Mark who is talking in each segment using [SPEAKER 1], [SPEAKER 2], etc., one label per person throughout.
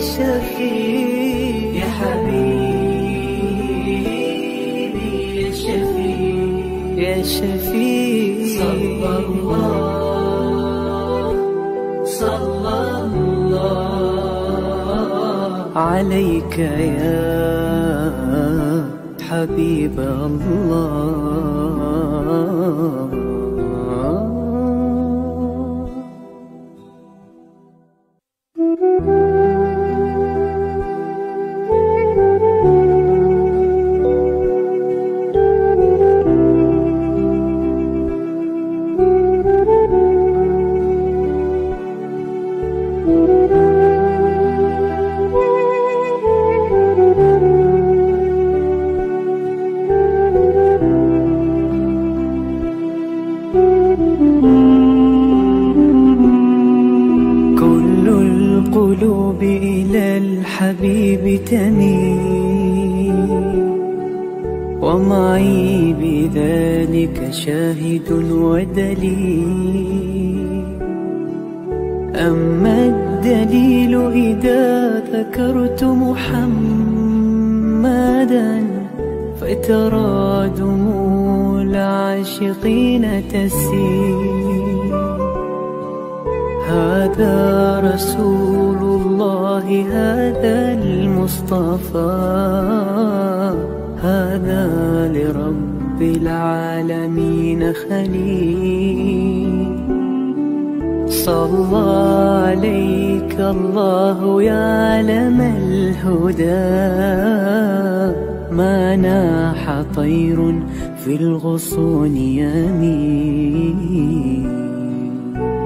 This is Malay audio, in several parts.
[SPEAKER 1] شفيع يا حبيبي يا شفيع يا شفيع صلى الله عليك يا حبيب الله. القلوب إلى الحبيب تميل ومعي بذلك شاهد ودليل. أما الدليل إذا ذكرت محمدا فترى دموع العاشقين تسيل. هذا رسول الله هذا المصطفى هذا لرب العالمين خليل. صلى عليك الله يا علم الهدى ما ناح طير في الغصون يمين.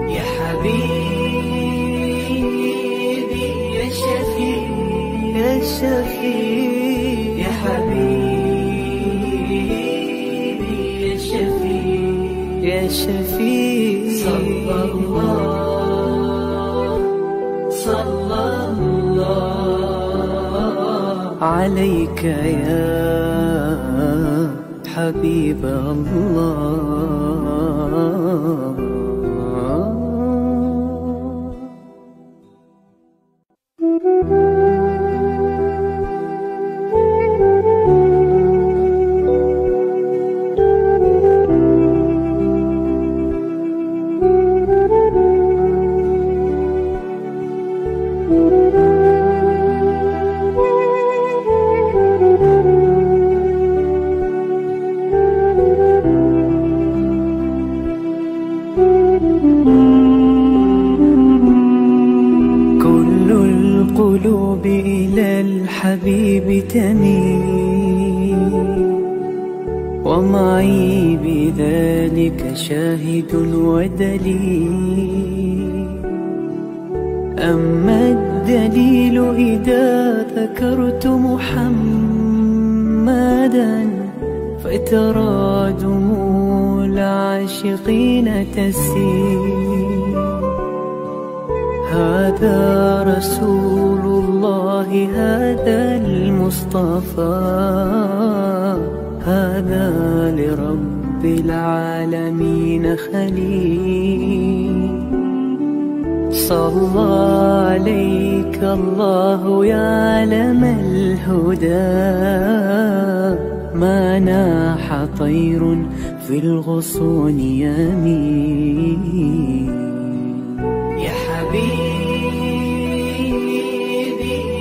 [SPEAKER 1] يا حبيبي يا شفيع يا شفيع يا حبيبي يا شفيع يا شفيع صلى الله عليك يا حبيب الله. القلوب إلى الحبيب تميل ومعي بذلك شاهد ودليل. أما الدليل إذا ذكرت محمدا فترى دموع العاشقين تسيل. هذا رسول الله هذا المصطفى هذا لرب العالمين خليل. صلى عليك الله يا علم الهدى ما ناح طير في الغصون يمين. يا حبيبي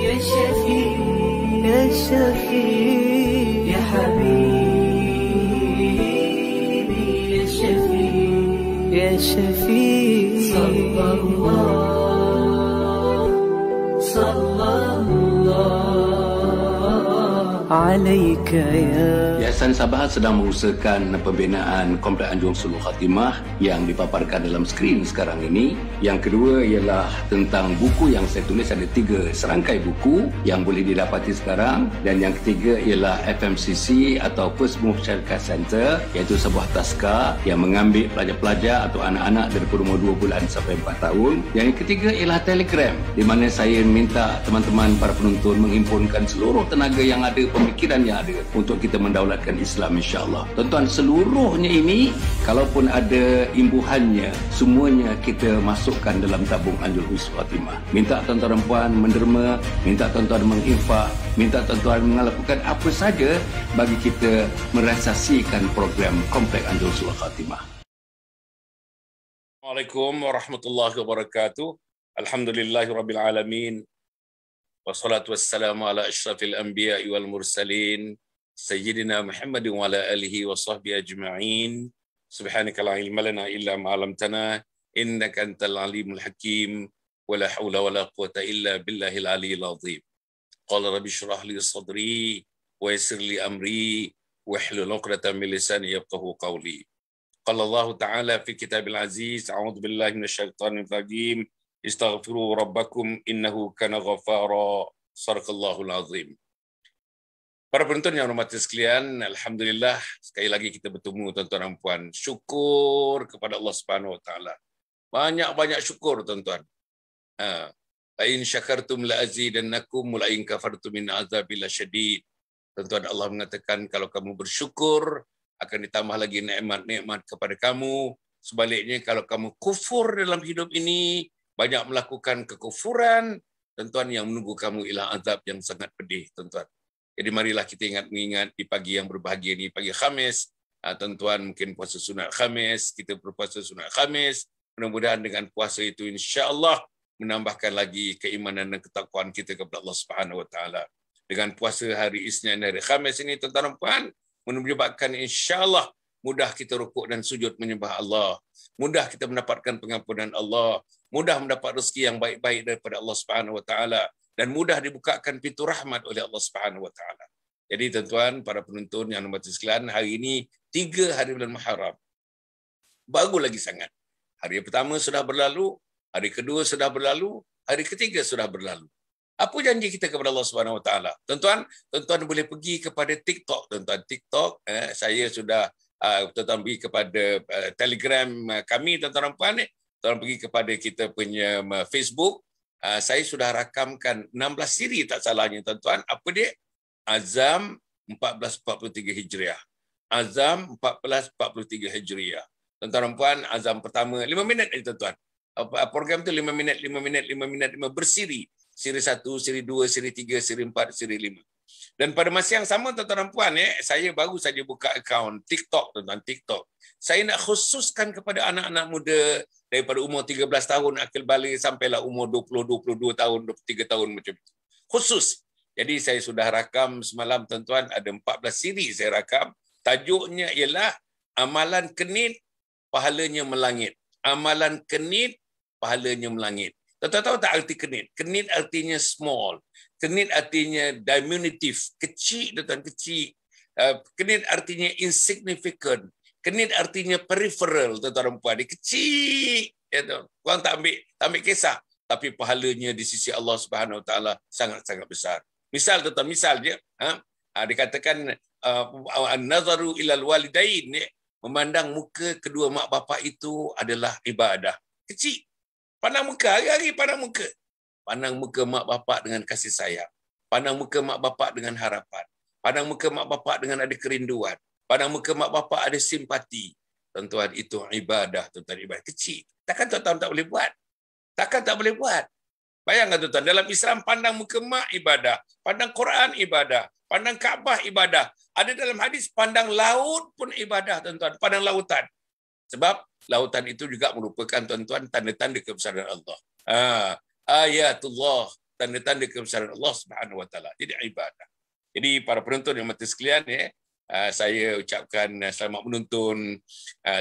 [SPEAKER 1] يا شفيع يا شفيع يا حبيبي يا شفيع يا شفيع صلى الله عليك يا.
[SPEAKER 2] Yayasan Sabahat sedang mengusahakan pembinaan Kompleks Anjung Sulul Khatimah yang dipaparkan dalam skrin sekarang ini. Yang kedua ialah tentang buku yang saya tulis, ada 3 serangkai buku yang boleh didapati sekarang. Dan yang ketiga ialah FMCC atau First Move Childcare Center, iaitu sebuah taska yang mengambil pelajar-pelajar atau anak-anak daripada umur 2 bulan sampai 4 tahun. Yang ketiga ialah Telegram, di mana saya minta teman-teman para penonton menghimpunkan seluruh tenaga yang ada pemikiran yang ada untuk kita mendaulatkan Islam, insya-Allah. Tuan-tuan, seluruhnya ini kalaupun ada imbuhannya, semuanya kita masukkan dalam tabung Anjur Husnul Khatimah. Minta tuan-tuan dan puan menderma, minta tuan-tuan menginfak, minta tuan-tuan melakukan apa saja bagi kita merealisasikan program Komplek Anjur Husnul Khatimah.
[SPEAKER 3] Assalamualaikum warahmatullahi wabarakatuh. Alhamdulillahirabbil alamin. Wassalatu wassalamu ala asyrafil anbiya'i wal mursalin sayyidina Muhammadin wa ala alihi wa sahbihi ajma'in. Subhanaka la ilma lana illa ma 'allamtana innaka antal alimul hakim wa la haula wa la quwwata illa billahil aliyyil azim. Qala rabbi shrah li sadri wa yassir li amri wahlul 'uqdatam min lisani yafqahu qawli. Qala Allah Ta'ala fi kitabil aziz, a'udzu billahi minasyaitonir rajim. Istaghfiru rabbakum innahu kana ghaffara. Sadaqallahul azim. Para penonton yang hormati sekalian, alhamdulillah sekali lagi kita bertemu tuan-tuan dan puan. Syukur kepada Allah Subhanahu wa taala. Banyak-banyak syukur tuan-tuan. La in syakartum la azidannakum wa la in kafartum min azabil lasyadid. Tuan-tuan, Allah mengatakan kalau kamu bersyukur akan ditambah lagi nikmat-nikmat kepada kamu. Sebaliknya kalau kamu kufur dalam hidup ini, banyak melakukan kekufuran, tuan-tuan, yang menunggu kamu ialah azab yang sangat pedih, tuan-tuan. Jadi marilah kita mengingat di pagi yang berbahagia ini, pagi Khamis. Tuan-tuan mungkin puasa sunat Khamis, kita berpuasa sunat Khamis. Mudah-mudahan dengan puasa itu insya-Allah menambahkan lagi keimanan dan ketakwaan kita kepada Allah Subhanahu wa taala. Dengan puasa hari Isnin dan hari Khamis ini, tuan-tuan dan puan, menyebabkan insya-Allah mudah kita rukuk dan sujud menyembah Allah. Mudah kita mendapatkan pengampunan Allah. Mudah mendapat rezeki yang baik-baik daripada Allah Subhanahu wa taala dan mudah dibukakan pintu rahmat oleh Allah Subhanahu wa taala. Jadi tuan-tuan, para penonton yang hormat sekalian, hari ini 3 hari bulan Muharram. Bagus lagi sangat. Hari pertama sudah berlalu, hari kedua sudah berlalu, hari ketiga sudah berlalu. Apa janji kita kepada Allah Subhanahu wa taala? Tuan-tuan, tuan-tuan boleh pergi kepada TikTok, tuan-tuan. TikTok, saya sudah tuan-tuan pergi kepada Telegram kami, tuan-tuan dan puan, tuan pergi kepada kita punya Facebook, saya sudah rakamkan 16 siri tak salahnya, tuan-tuan. Apa dia? Azam 1443 Hijriah. Azam 1443 Hijriah. Tuan-tuan dan puan, azam pertama 5 minit aja, tuan-tuan. Program tu 5 minit, 5 minit, 5 minit, 5 bersiri. Siri 1, siri 2, siri 3, siri 4, siri 5. Dan pada masa yang sama, tuan-tuan dan puan, saya baru saja buka akaun TikTok, tuan-tuan, TikTok. Saya nak khususkan kepada anak-anak muda daripada umur 13 tahun akil balik sampailah umur 20, 22 tahun, 23 tahun macam itu. Khusus. Jadi saya sudah rakam semalam, tuan-tuan, ada 14 siri saya rakam. Tajuknya ialah Amalan Kenit, Pahalanya Melangit. Amalan Kenit, Pahalanya Melangit. Tuan-tuan tahu tak arti kenit? Kenit artinya small. Kenit artinya diminutif, kecil, tuan-tuan, kecil. Kenit artinya insignificant. Kenit artinya peripheral, tuan-tuan dan puan. Dia kecil. Ya, tuan. Korang tak ambil kisah. Tapi pahalanya di sisi Allah Subhanahu wa taala sangat-sangat besar. Misal, tuan-tuan, misal je. Dikatakan nazaru ilal walidain, memandang muka kedua mak bapak itu adalah ibadah. Kecil. Pandang muka, hari-hari pandang muka. Pandang muka mak bapak dengan kasih sayang. Pandang muka mak bapak dengan harapan. Pandang muka mak bapak dengan ada kerinduan. Pandang muka mak bapak ada simpati. Tuan-tuan, itu ibadah, tuan-tuan, ibadah kecil. Takkan tuan-tuan tak boleh buat? Takkan tak boleh buat? Bayangkan tuan-tuan, dalam Islam pandang muka mak ibadah. Pandang Quran ibadah. Pandang Kaabah ibadah. Ada dalam hadis pandang laut pun ibadah, tuan-tuan. Pandang lautan. Sebab lautan itu juga merupakan, tuan-tuan, tanda-tanda kebesaran Allah. Ayatullah, tanda-tanda kebesaran Allah Subhanahu wa taala. Jadi ibadah. Jadi para penonton yang mati sekalian, saya ucapkan selamat menonton.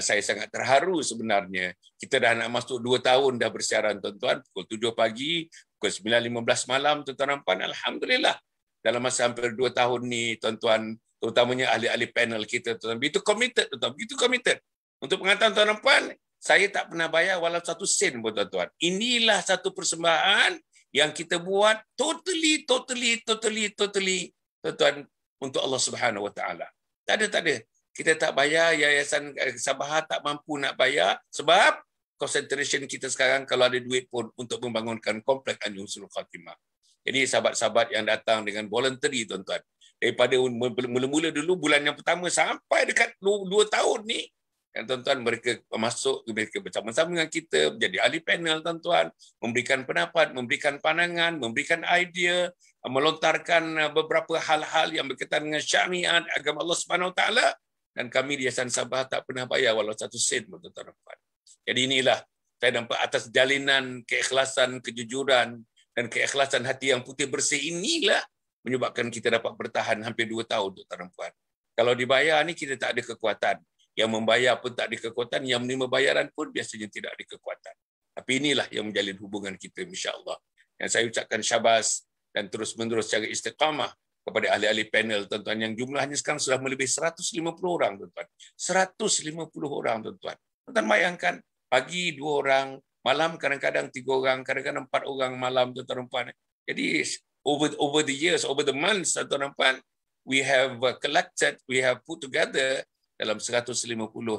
[SPEAKER 3] Saya sangat terharu sebenarnya. Kita dah nak masuk 2 tahun dah bersiaran, tuan-tuan. Pukul 7 pagi, pukul 9.15 malam, tuan-tuan dan puan. Alhamdulillah. Dalam masa hampir 2 tahun ni, tuan-tuan, terutamanya ahli-ahli panel kita, tuan-tuan, begitu committed, tuan-tuan, begitu committed. Untuk pengetahuan tuan dan puan, saya tak pernah bayar walau 1 sen pun, tuan-tuan. Inilah satu persembahan yang kita buat totally, tuan-tuan, untuk Allah Subhanahu wa taala. Tak ada. Kita tak bayar, Yayasan Sabah tak mampu nak bayar sebab concentration kita sekarang kalau ada duit pun untuk membangunkan Komplek Anjur Husnul Khatimah. Jadi sahabat-sahabat yang datang dengan voluntary, tuan-tuan, daripada mula-mula dulu bulan yang pertama sampai dekat 2 tahun ni, kan tuan-tuan, mereka bersama-sama dengan kita, menjadi ahli panel tuan-tuan, memberikan pendapat, memberikan pandangan, memberikan idea, melontarkan beberapa hal-hal yang berkaitan dengan syariat agama Allah Subhanahu Wa Taala, dan kami di Yayasan Sabah tak pernah bayar walau 1 sen pun tuan-tuan. Jadi inilah saya nampak atas jalinan keikhlasan, kejujuran dan keikhlasan hati yang putih bersih inilah menyebabkan kita dapat bertahan hampir 2 tahun tuan-tuan. Kalau dibayar ni kita tak ada kekuatan. Yang membayar pun tak ada kekuatan, yang menerima bayaran pun biasanya tidak ada kekuatan. Tapi inilah yang menjalin hubungan kita, insya-Allah. Yang saya ucapkan syabas dan terus-menerus secara istiqamah kepada ahli-ahli panel, tuan-tuan, yang jumlahnya sekarang sudah melebihi 150 orang, tuan-tuan. 150 orang, tuan-tuan. Tuan-tuan bayangkan, pagi 2 orang, malam kadang-kadang 3 orang, kadang-kadang 4 orang malam, tuan-tuan. Jadi, over the years, over the months, tuan-tuan, we have collected, we have put together dalam 150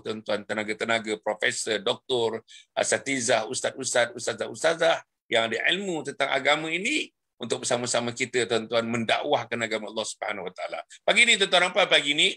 [SPEAKER 3] tuan-tuan tenaga-tenaga, profesor, doktor, asatizah, ustaz-ustaz, ustazah-ustazah yang ada ilmu tentang agama ini untuk bersama-sama kita tuan-tuan mendakwahkan agama Allah Subhanahu Wa Taala. Pagi ni tuan-tuan, pagi ni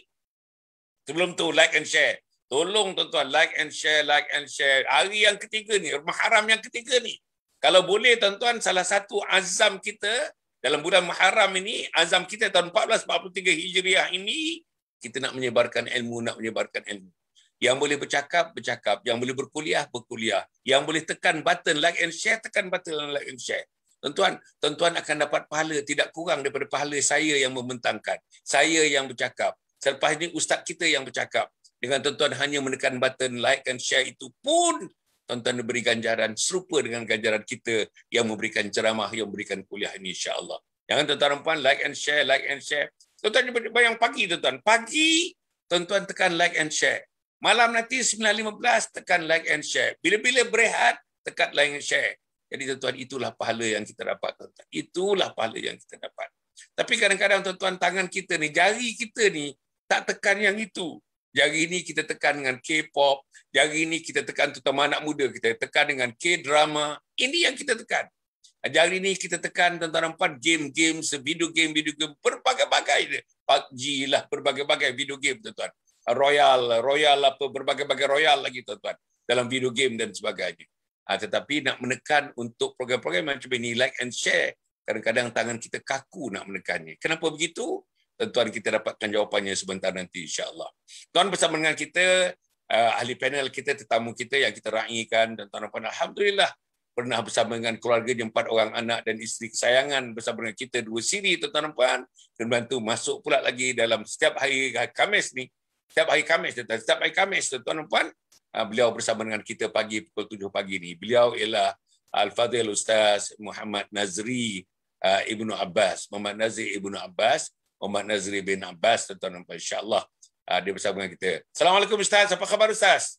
[SPEAKER 3] sebelum tu like and share. Tolong tuan-tuan like and share, like and share. Hari yang ketiga ni, Muharram yang ketiga ni. Kalau boleh tuan-tuan, salah satu azam kita dalam bulan Muharram ini, azam kita tahun 1443 Hijriah ini, kita nak menyebarkan ilmu, nak menyebarkan ilmu. Yang boleh bercakap, bercakap. Yang boleh berkuliah, berkuliah. Yang boleh tekan button like and share, tekan button like and share. Tuan-tuan, tuan-tuan akan dapat pahala tidak kurang daripada pahala saya yang membentangkan. Saya yang bercakap. Selepas ini ustaz kita yang bercakap. Dengan tuan-tuan hanya menekan button like and share itu pun, tuan-tuan diberi ganjaran serupa dengan ganjaran kita yang memberikan ceramah, yang memberikan kuliah ini, insya-Allah. Jangan tuan-tuan puan like and share, like and share. Tuan-tuan bayang pagi tuan-tuan. Pagi, tuan-tuan tekan like and share. Malam nanti 9.15 tekan like and share. Bila-bila berehat, tekan like and share. Jadi tuan-tuan, itulah pahala yang kita dapat, tuan-tuan. Itulah pahala yang kita dapat. Tapi kadang-kadang tuan-tuan, tangan kita ni, jari kita ni tak tekan yang itu. Jari ini kita tekan dengan K-pop, jari ini kita tekan terutama anak muda, kita tekan dengan K-drama. Ini yang kita tekan. Jari ini kita tekan tuan-tuan nampak game-game, video game, berbagai-bagai. PUBG lah, berbagai-bagai video game tuan-tuan. Royal apa, berbagai-bagai royal lagi tuan-tuan. Dalam video game dan sebagainya. Tetapi nak menekan untuk program-program macam ini, like and share, kadang-kadang tangan kita kaku nak menekannya. Kenapa begitu? Tuan-tuan, kita dapatkan jawapannya sebentar nanti, insya-Allah. Tuan, bersama dengan kita, ahli panel kita, tetamu kita yang kita raikan, dan tuan-tuan, alhamdulillah, pernah bersama dengan keluarganya 4 orang anak dan isteri kesayangan bersama dengan kita 2 siri, tuan-tuan dan puan. Kemudian tu masuk pula lagi dalam setiap hari Khamis ni. Setiap hari Khamis, tuan-tuan dan puan, beliau bersama dengan kita pagi pukul 7 pagi ni. Beliau ialah Al-Fadhil Ustaz Muhammad Nazri Ibnu Abbas. Muhammad Nazri Ibnu Abbas. Muhammad Nazri bin Abbas, tuan-tuan dan puan. InsyaAllah dia bersama dengan kita. Assalamualaikum Ustaz. Apa khabar Ustaz?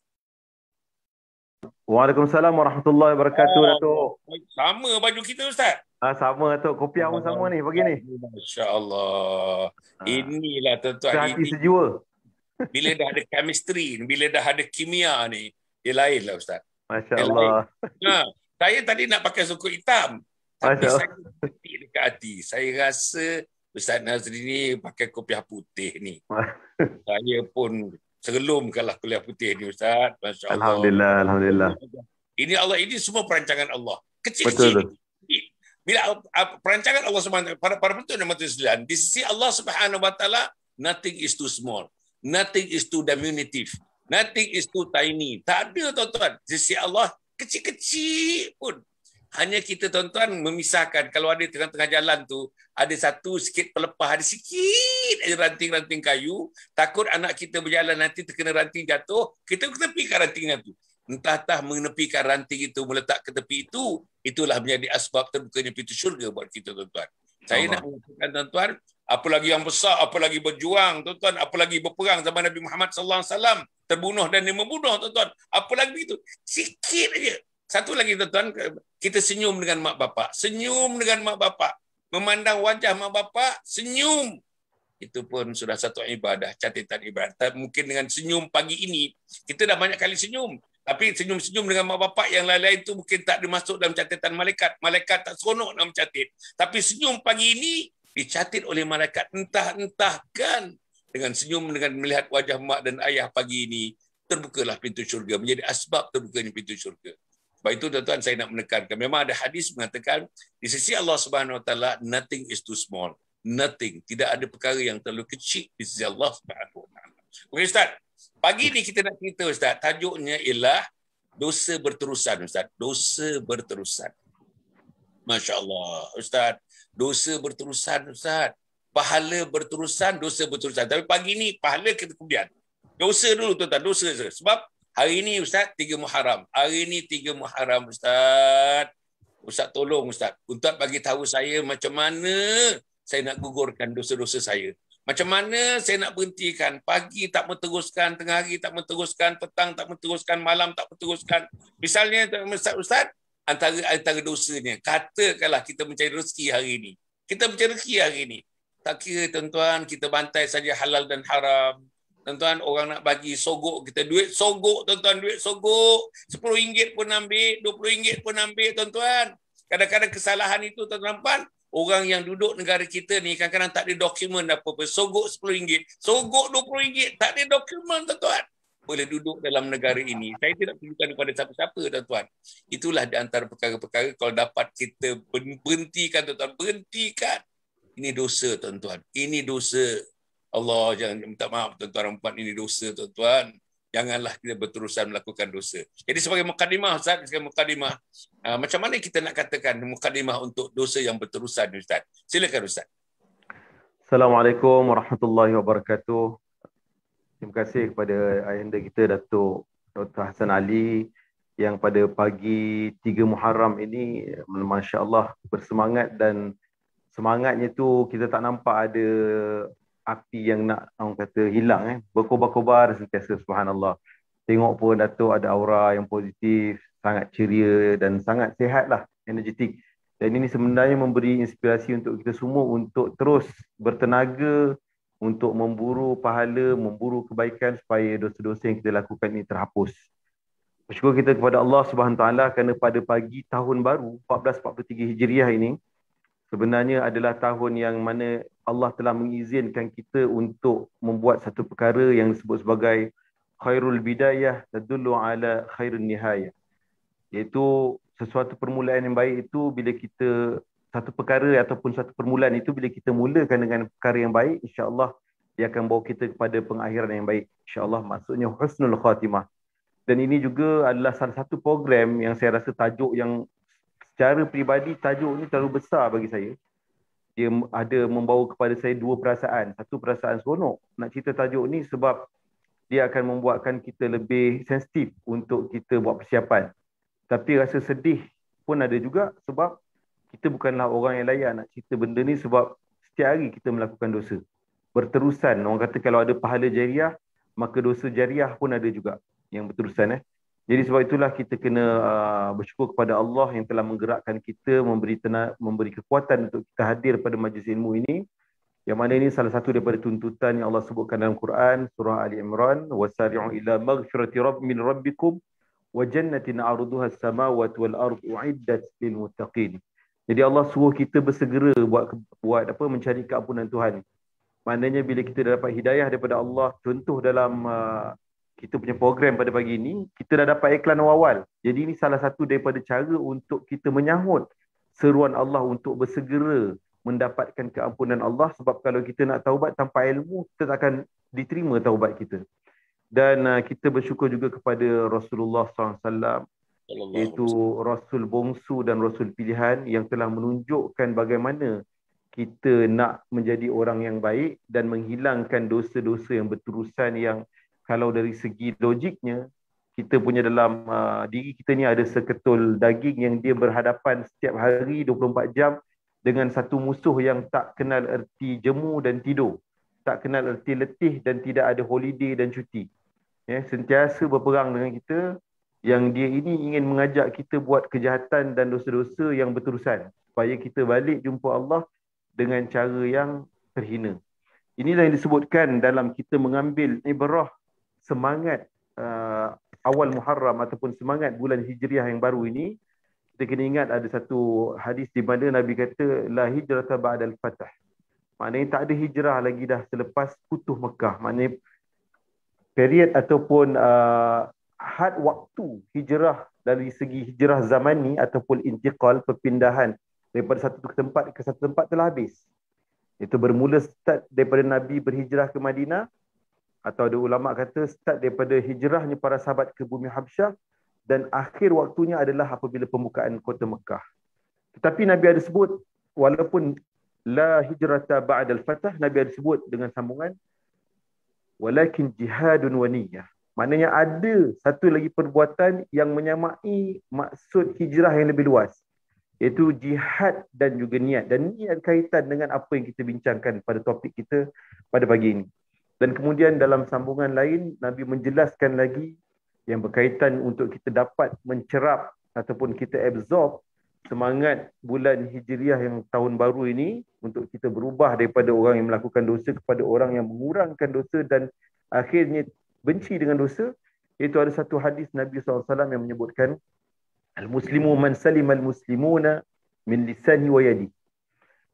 [SPEAKER 4] Waalaikumsalam warahmatullahi wabarakatuh, Datuk.
[SPEAKER 3] Sama baju kita Ustaz.
[SPEAKER 4] Sama Datuk, kopiah pun sama ni pagi ni.
[SPEAKER 3] Masya-Allah. Inilah tuan-tuan,
[SPEAKER 4] hati sejiwa.
[SPEAKER 3] Bila dah ada chemistry, bila dah ada kimia ni, dia lainlah Ustaz.
[SPEAKER 4] Masya-Allah.
[SPEAKER 3] Saya tadi nak pakai suku hitam. Tapi saya dekat hati. Saya rasa Ustaz Nazri ni pakai kopiah putih ni. Saya pun serlumkanlah kuliah putih ni Ustaz. Masya-Allah.
[SPEAKER 4] Alhamdulillah.
[SPEAKER 3] Ini Allah, ini semua perancangan Allah. Kecil-kecil. Bila perancangan Allah Subhanahu para bentuk dan bentuk sembilan, di sisi Allah Subhanahu Wa Taala, nothing is too small, nothing is too diminutive, nothing is too tiny. Tak ada tuan-tuan. Di sisi Allah kecil-kecil pun. Hanya kita tuan-tuan memisahkan, kalau ada tengah-tengah jalan tu, ada satu sikit pelepah, ada sikit ranting-ranting kayu, takut anak kita berjalan nanti terkena ranting jatuh, kita tepikan rantingnya tu. Entah-entah menepikan ranting itu, meletak ke tepi itu, itulah menjadi asbab terbukanya pintu syurga buat kita tuan-tuan. Saya nak mengatakan tuan-tuan, apa lagi yang besar, apa lagi berjuang tuan-tuan, apa lagi berperang zaman Nabi Muhammad SAW, terbunuh dan dia membunuh tuan-tuan, apa lagi begitu, sikit aja. Satu lagi tuan-tuan, kita senyum dengan mak bapak. Senyum dengan mak bapak. Memandang wajah mak bapak, senyum. Itu pun sudah satu ibadah, catatan ibadah. Mungkin dengan senyum pagi ini, kita dah banyak kali senyum. Tapi senyum-senyum dengan mak bapak yang lain-lain itu mungkin tak ada masuk dalam catatan malaikat. Malaikat tak seronok nak mencatat. Tapi senyum pagi ini, dicatat oleh malaikat, entah-entahkan dengan senyum, dengan melihat wajah mak dan ayah pagi ini, terbukalah pintu syurga, menjadi asbab terbukanya pintu syurga. Sebab itu tuan-tuan saya nak menekankan, memang ada hadis mengatakan di sisi Allah Subhanahu Wa Taala nothing is too small. Nothing, tidak ada perkara yang terlalu kecil di sisi Allah Subhanahu Wa Taala. Okey Ustaz, pagi ni kita nak cerita Ustaz, tajuknya ialah dosa berterusan Ustaz. Dosa berterusan. Masya-Allah Ustaz, dosa berterusan Ustaz. Pahala berterusan, dosa berterusan. Tapi pagi ni pahala kita kemudian. Dosa dulu tuan-tuan, dosa je. Sebab hari ni Ustaz 3 Muharram. Hari ni 3 Muharram Ustaz. Ustaz tolong Ustaz, untuk bagi tahu saya macam mana saya nak gugurkan dosa-dosa saya. Macam mana saya nak berhentikan, pagi tak menteruskan, tengah hari tak menteruskan, petang tak menteruskan, malam tak menteruskan. Misalnya Ustaz, antara dosanya, katakanlah kita mencari rezeki hari ini. Kita mencari rezeki hari ini. Tak kira tuan-tuan, kita bantai saja halal dan haram. Tuan-tuan, orang nak bagi sogok kita, duit sogok tuan-tuan, duit sogok. RM10 pun ambil, RM20 pun ambil tuan-tuan. Kadang-kadang kesalahan itu tuan-tuan, orang yang duduk negara kita ni kadang-kadang tak ada dokumen apa-apa. Sogok RM10, sogok RM20, tak ada dokumen tuan-tuan. Boleh duduk dalam negara ini. Saya tidak tunjukkan kepada siapa-siapa tuan-tuan. Itulah di antara perkara-perkara kalau dapat kita berhentikan tuan-tuan, berhentikan. Ini dosa tuan-tuan. Ini dosa. Allah jangan minta maaf tuan-tuan, ini dosa tuan-tuan. Janganlah kita berterusan melakukan dosa. Jadi sebagai mukadimah Ustaz, sebagai mukadimah, macam mana kita nak katakan mukadimah untuk dosa yang berterusan Ustaz? Silakan Ustaz.
[SPEAKER 4] Assalamualaikum warahmatullahi wabarakatuh. Terima kasih kepada ayahanda kita Datuk Dr. Hassan Ali yang pada pagi 3 Muharram ini masya-Allah bersemangat, dan semangatnya tu kita tak nampak ada api yang nak orang kata hilang, berkobar-kobar sentiasa, subhanallah. Tengok pun Datuk ada aura yang positif, sangat ceria dan sangat sihatlah, energetik. Dan ini sebenarnya memberi inspirasi untuk kita semua untuk terus bertenaga untuk memburu pahala, memburu kebaikan supaya dosa-dosa yang kita lakukan ini terhapus. Bersyukur kita kepada Allah Subhanahu Taala kerana pada pagi tahun baru 1443 Hijriah ini sebenarnya adalah tahun yang mana Allah telah mengizinkan kita untuk membuat satu perkara yang disebut sebagai khairul bidayah tadullu ala khairun nihayah. Iaitu sesuatu permulaan yang baik itu bila kita, satu perkara ataupun satu permulaan itu bila kita mulakan dengan perkara yang baik, insya-Allah dia akan bawa kita kepada pengakhiran yang baik. Insya-Allah maksudnya husnul khatimah. Dan ini juga adalah salah satu program yang saya rasa tajuk yang secara peribadi tajuk ni terlalu besar bagi saya. Dia ada membawa kepada saya dua perasaan. Satu perasaan seronok nak cerita tajuk ni sebab dia akan membuatkan kita lebih sensitif untuk kita buat persiapan. Tapi rasa sedih pun ada juga sebab kita bukanlah orang yang layak nak cerita benda ni sebab setiap hari kita melakukan dosa. Berterusan. Orang kata kalau ada pahala jariah, maka dosa jariah pun ada juga yang berterusan. Jadi sebab itulah kita kena bersyukur kepada Allah yang telah menggerakkan kita, memberi kekuatan untuk kita hadir pada majlis ilmu ini. Yang mana ini salah satu daripada tuntutan yang Allah sebutkan dalam Quran, surah Ali Imran, wasari'u ila maghfirati min rabbikum wa jannatin 'arduha as-samawati wal ardu u'iddat lil muttaqin. Jadi Allah suruh kita bersegera buat mencari keampunan Tuhan. Maknanya bila kita dapat hidayah daripada Allah, contoh dalam kita punya program pada pagi ini, kita dah dapat iklan awal. Jadi ini salah satu daripada cara untuk kita menyahut seruan Allah untuk bersegera mendapatkan keampunan Allah. Sebab kalau kita nak taubat tanpa ilmu, kita tak akan diterima taubat kita. Dan kita bersyukur juga kepada Rasulullah SAW, iaitu Rasul bongsu dan Rasul pilihan yang telah menunjukkan bagaimana kita nak menjadi orang yang baik dan menghilangkan dosa-dosa yang berterusan yang kalau dari segi logiknya, kita punya dalam diri kita ni ada seketul daging yang dia berhadapan setiap hari 24 jam dengan satu musuh yang tak kenal erti jemu dan tidur. Tak kenal erti letih dan tidak ada holiday dan cuti. Sentiasa berperang dengan kita, yang dia ini ingin mengajak kita buat kejahatan dan dosa-dosa yang berterusan. Supaya kita balik jumpa Allah dengan cara yang terhina. Inilah yang disebutkan dalam kita mengambil ibrah semangat awal Muharram ataupun semangat bulan Hijriah yang baru ini. Kita kena ingat ada satu hadis di mana Nabi kata la hijrata ba'dal fath. Maknanya tak ada hijrah lagi dah selepas Futuh Mekah. Maknanya period ataupun had waktu hijrah dari segi hijrah zamani ataupun intiqal, perpindahan daripada satu tempat ke satu tempat telah habis. Itu bermula start daripada Nabi berhijrah ke Madinah, atau ada ulama kata start daripada hijrahnya para sahabat ke bumi Habsyah, dan akhir waktunya adalah apabila pembukaan kota Mekah. Tetapi Nabi ada sebut, walaupun la hijrata ba'dal fatah, Nabi ada sebut dengan sambungan walakin jihadun wa niyyah. Maknanya ada satu lagi perbuatan yang menyamai maksud hijrah yang lebih luas, iaitu jihad dan juga niat. Dan ini ada kaitan dengan apa yang kita bincangkan pada topik kita pada pagi ini. Dan kemudian dalam sambungan lain, Nabi menjelaskan lagi yang berkaitan untuk kita dapat mencerap ataupun kita absorb semangat bulan Hijriah yang tahun baru ini, untuk kita berubah daripada orang yang melakukan dosa kepada orang yang mengurangkan dosa dan akhirnya benci dengan dosa. Itu ada satu hadis Nabi SAW yang menyebutkan, Al-Muslimu man salim al-muslimuna min lisani wa yadi,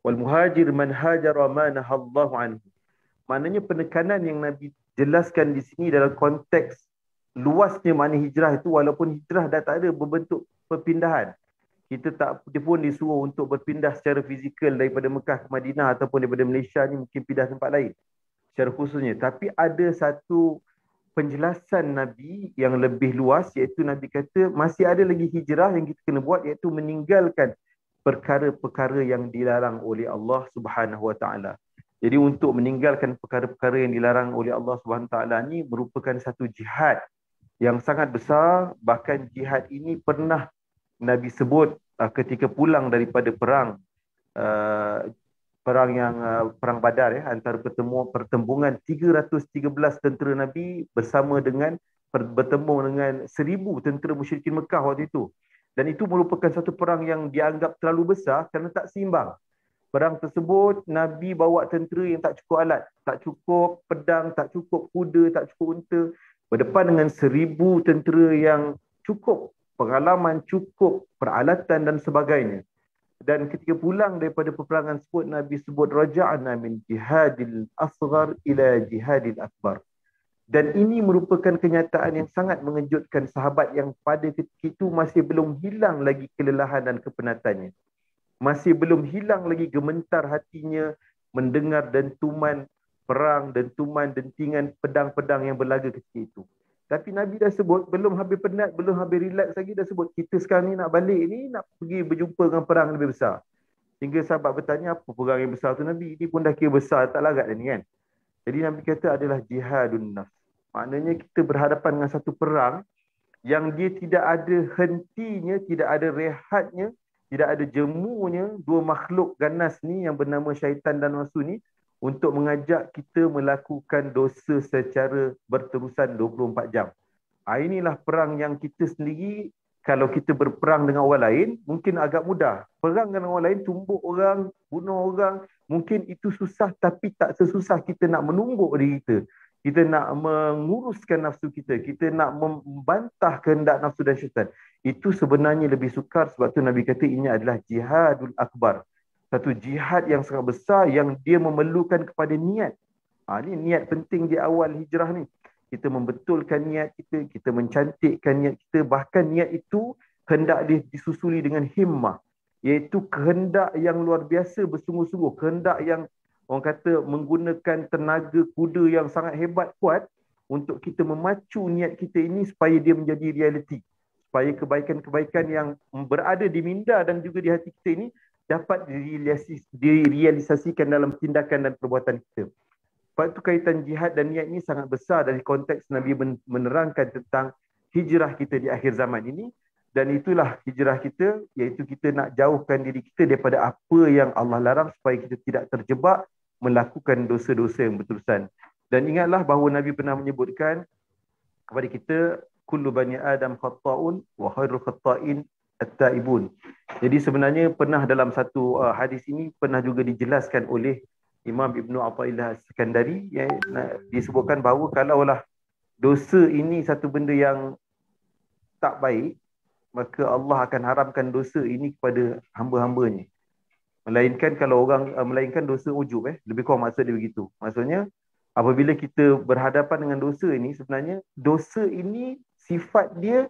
[SPEAKER 4] wal muhajir man hajara ma nahallahu anhu. Maknanya penekanan yang Nabi jelaskan di sini dalam konteks luasnya makna hijrah itu, walaupun hijrah dah tak ada berbentuk perpindahan. Kita tak pun disuruh untuk berpindah secara fizikal daripada Mekah ke Madinah ataupun daripada Malaysia ni mungkin pindah tempat lain secara khususnya. Tapi ada satu penjelasan Nabi yang lebih luas, iaitu Nabi kata masih ada lagi hijrah yang kita kena buat, iaitu meninggalkan perkara-perkara yang dilarang oleh Allah Subhanahu Wa Taala. Jadi untuk meninggalkan perkara-perkara yang dilarang oleh Allah Subhanahu Wa Taala ni merupakan satu jihad yang sangat besar. Bahkan jihad ini pernah Nabi sebut ketika pulang daripada perang Perang Badar, antara pertembungan 313 tentera Nabi bersama dengan bertemu dengan 1000 tentera musyrikin Mekah waktu itu. Dan itu merupakan satu perang yang dianggap terlalu besar kerana tak seimbang. Perang tersebut Nabi bawa tentera yang tak cukup alat, tak cukup pedang, tak cukup kuda, tak cukup unta, berdepan dengan 1000 tentera yang cukup pengalaman, cukup peralatan dan sebagainya. Dan ketika pulang daripada peperangan tersebut, Nabi sebut raja'na min jihadil asghar ila jihadil akbar. Dan ini merupakan kenyataan yang sangat mengejutkan sahabat yang pada ketika itu masih belum hilang lagi kelelahan dan kepenatannya. Masih belum hilang lagi gementar hatinya mendengar dentuman perang, dentuman dentingan pedang-pedang yang berlaga ketika itu. Tapi Nabi dah sebut, belum habis penat, belum habis relax lagi, dah sebut kita sekarang ni nak balik ni, nak pergi berjumpa dengan perang lebih besar. Sehingga sahabat bertanya, apa perang yang besar tu Nabi? Ini pun dah kira besar, tak larat dah ni kan. Jadi Nabi kata adalah jihadun nafs. Maknanya kita berhadapan dengan satu perang yang dia tidak ada hentinya, tidak ada rehatnya, tidak ada jemunya. Dua makhluk ganas ni yang bernama syaitan dan nafsu ni untuk mengajak kita melakukan dosa secara berterusan 24 jam. Inilah perang yang kita sendiri, kalau kita berperang dengan orang lain, mungkin agak mudah. Perang dengan orang lain, tumbuk orang, bunuh orang, mungkin itu susah, tapi tak sesusah kita nak menumbuk diri kita. Kita nak menguruskan nafsu kita, kita nak membantah kehendak nafsu dan syaitan. Itu sebenarnya lebih sukar, sebab tu Nabi kata ini adalah jihadul akbar. Satu jihad yang sangat besar yang dia memerlukan kepada niat. Ini niat penting di awal hijrah ni. Kita membetulkan niat kita, kita mencantikkan niat kita. Bahkan niat itu hendak disusuli dengan himmah. Iaitu kehendak yang luar biasa bersungguh-sungguh. Kehendak yang orang kata menggunakan tenaga kuda yang sangat hebat kuat untuk kita memacu niat kita ini supaya dia menjadi realiti. Supaya kebaikan-kebaikan yang berada di minda dan juga di hati kita ini dapat direalisasikan dalam tindakan dan perbuatan kita. Sebab itu kaitan jihad dan niat ini sangat besar dari konteks Nabi menerangkan tentang hijrah kita di akhir zaman ini. Dan itulah hijrah kita, iaitu kita nak jauhkan diri kita daripada apa yang Allah larang supaya kita tidak terjebak melakukan dosa-dosa yang berterusan. Dan ingatlah bahawa Nabi pernah menyebutkan kepada kita, kullu bani Adam khatta'un wa khairul khatta'in at-ta'ibun. Jadi sebenarnya pernah dalam satu hadis ini pernah juga dijelaskan oleh Imam Ibnu Athaillah As-Sakandari, yang disebutkan bahawa kalaulah dosa ini satu benda yang tak baik, maka Allah akan haramkan dosa ini kepada hamba-hambanya. Melainkan dosa ujub, lebih kurang maksud dia begitu. Maksudnya apabila kita berhadapan dengan dosa ini, sebenarnya dosa ini sifat dia,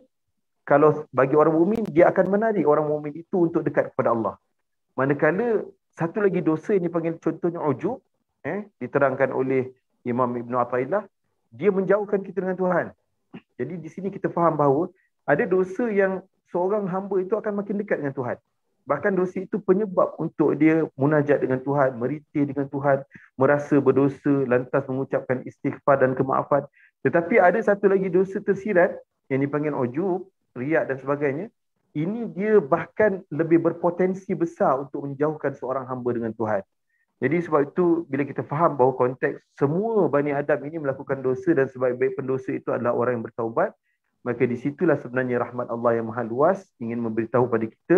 [SPEAKER 4] kalau bagi orang mukmin dia akan menarik orang mukmin itu untuk dekat kepada Allah. Manakala satu lagi dosa yang dipanggil contohnya ujub, diterangkan oleh Imam Ibn Athaillah, dia menjauhkan kita dengan Tuhan. Jadi di sini kita faham bahawa ada dosa yang seorang hamba itu akan makin dekat dengan Tuhan. Bahkan dosa itu penyebab untuk dia munajat dengan Tuhan, merintih dengan Tuhan, merasa berdosa, lantas mengucapkan istighfar dan kemaafan. Tetapi ada satu lagi dosa tersirat yang dipanggil ujub, riak dan sebagainya. Ini dia bahkan lebih berpotensi besar untuk menjauhkan seorang hamba dengan Tuhan. Jadi sebab itu bila kita faham bahawa konteks semua Bani Adam ini melakukan dosa dan sebaik-baik pendosa itu adalah orang yang bertaubat, maka di situlah sebenarnya rahmat Allah yang maha luas ingin memberitahu pada kita,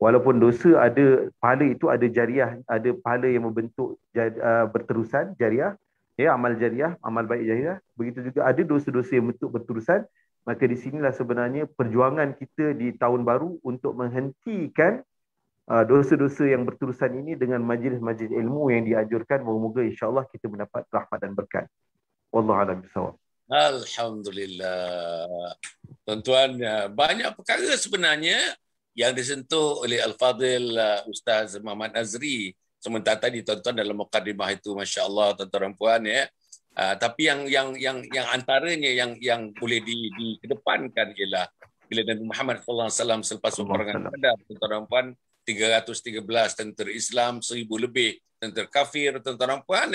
[SPEAKER 4] walaupun dosa ada pahala itu ada jariah, ada pahala yang membentuk berterusan jariah, amal jariah, amal baik jariah. Begitu juga ada dosa-dosa yang bentuk berterusan. Maka di sinilah sebenarnya perjuangan kita di tahun baru untuk menghentikan dosa-dosa yang berterusan ini dengan majlis-majlis ilmu yang dianjurkan. Moga-moga insya-Allah kita mendapat rahmat dan berkat. Wallahu a'lam bishawab.
[SPEAKER 3] Alhamdulillah. Tuan-tuan, banyak perkara sebenarnya yang disentuh oleh Al-Fadhil Ustaz Muhammad Azri. Sementara tadi tuan-tuan dalam mukadimah itu, masya-Allah tuan-tuan dan puan, tapi yang antaranya yang boleh dikedepankan ialah bila Nabi Muhammad sallallahu alaihi wasallam selepas peperangan Badar, tuan-tuan dan puan, 313 tentera Islam, 1000 lebih tentera kafir, tuan-tuan dan puan,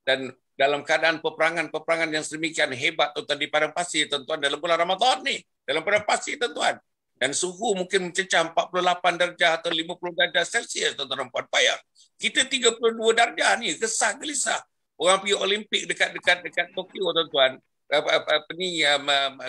[SPEAKER 3] dan dalam keadaan peperangan yang sedemikian hebat, tuan-tuan, di padang pasir, tuan-tuan, dalam bulan Ramadan ni, dalam padang pasir, tuan-tuan, dan suhu mungkin mencecah 48 darjah atau 50 darjah Celsius, tuan-tuan dan puan. Bayang, kita 32 darjah ni, kesah gelisah. Orang pergi Olimpik dekat Tokyo, tuan-tuan,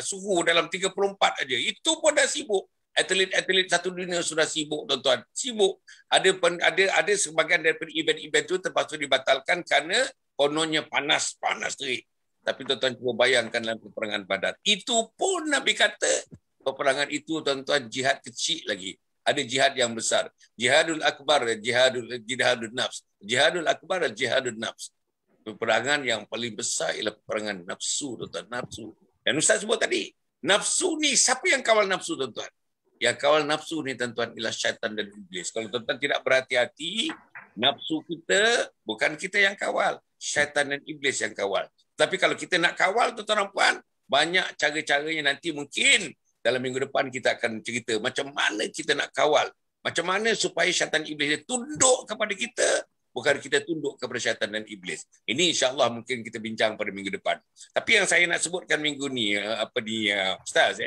[SPEAKER 3] suhu dalam 34 aja. Itu pun dah sibuk. Atlet-atlet satu dunia sudah sibuk, tuan-tuan. Sibuk. Ada sebagian daripada event-event itu terpaksa dibatalkan kerana kononnya panas terik. Tapi tuan-tuan cuba bayangkan dalam peperangan Badar. Itu pun Nabi kata, peperangan itu, tuan-tuan, jihad kecil lagi. Ada jihad yang besar. Jihadul akbar, jihadul nafs. Jihadul akbar, jihadul nafs. Peperangan yang paling besar ialah peperangan nafsu, tuan-tuan, nafsu. Dan Ustaz sebut tadi, nafsu ni, siapa yang kawal nafsu, tuan-tuan? Yang kawal nafsu ni, tuan-tuan, ialah syaitan dan iblis. Kalau tuan-tuan tidak berhati-hati, nafsu kita, bukan kita yang kawal, syaitan dan iblis yang kawal. Tapi kalau kita nak kawal, tuan-tuan dan puan, banyak cara-caranya. Nanti mungkin dalam minggu depan kita akan cerita macam mana kita nak kawal. Macam mana supaya syaitan iblis dia tunduk kepada kita, bukan kita tunduk kepada syaitan dan iblis. Ini insya-Allah mungkin kita bincang pada minggu depan. Tapi yang saya nak sebutkan minggu ni, Ustaz,